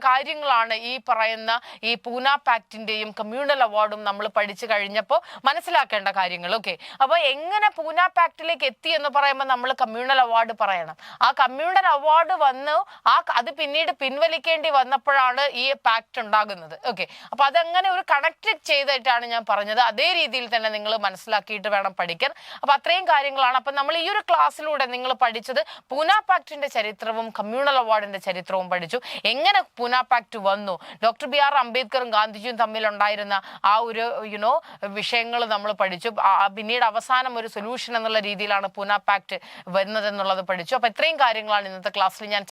കാര്യങ്ങളാണ് ഈ പറയുന്ന ഈ പൂന പാക്ടിന്റെയും കമ്മ്യൂണൽ അവാർഡും നമ്മൾ പഠിച്ചു കഴിഞ്ഞപ്പോൾ മനസ്സിലാക്കേണ്ട കാര്യങ്ങൾ. ഓക്കെ, അപ്പൊ എങ്ങനെ പൂന പാക്ടിലേക്ക് എത്തി എന്ന് പറയുമ്പോൾ നമ്മൾ കമ്മ്യൂണൽ അവാർഡ് പറയണം. ആ കമ്മ്യൂണൽ അവാർഡ് വന്നു, അത് പിന്നീട് പിൻവലിക്കേണ്ടി വന്നപ്പോഴാണ് ഈ പാക്ട് ഉണ്ടാകുന്നത്. ഓക്കെ, അപ്പൊ അതങ്ങനെ ഒരു കണക്ട് ചെയ്തിട്ടാണ് ഞാൻ പറഞ്ഞത്. അതേ രീതിയിൽ തന്നെ നിങ്ങൾ മനസ്സിലാക്കിയിട്ട് വേണം പഠിക്കാൻ. അപ്പൊ അത്രയും കാര്യങ്ങളാണ്. അപ്പൊ നമ്മൾ ഈ ഒരു ക്ലാസ്സിലൂടെ നിങ്ങൾ പഠിച്ചത് പൂന പാക്ടിന്റെ ചരിത്രവും കമ്മ്യൂണൽ അവാർഡിന്റെ ചരിത്രവും പഠിച്ചു. എങ്ങനെ പൂന പാക്ട് വന്നു, ഡോക്ടർ ബി ആർ അംബേദ്കറും ഗാന്ധിജിയും തമ്മിലുണ്ടായിരുന്ന ആ ഒരു വിഷയങ്ങൾ നമ്മൾ പഠിച്ചു. പിന്നീട് അവസാനം ഒരു സൊല്യൂഷൻ എന്നുള്ള രീതിയിലാണ് പൂന പാക്ട് വരുന്നതെന്നുള്ളത് പഠിച്ചു. അപ്പൊ ഇത്രയും കാര്യങ്ങളാണ് ഇന്നത്തെ ക്ലാസ്സിൽ ഞാൻ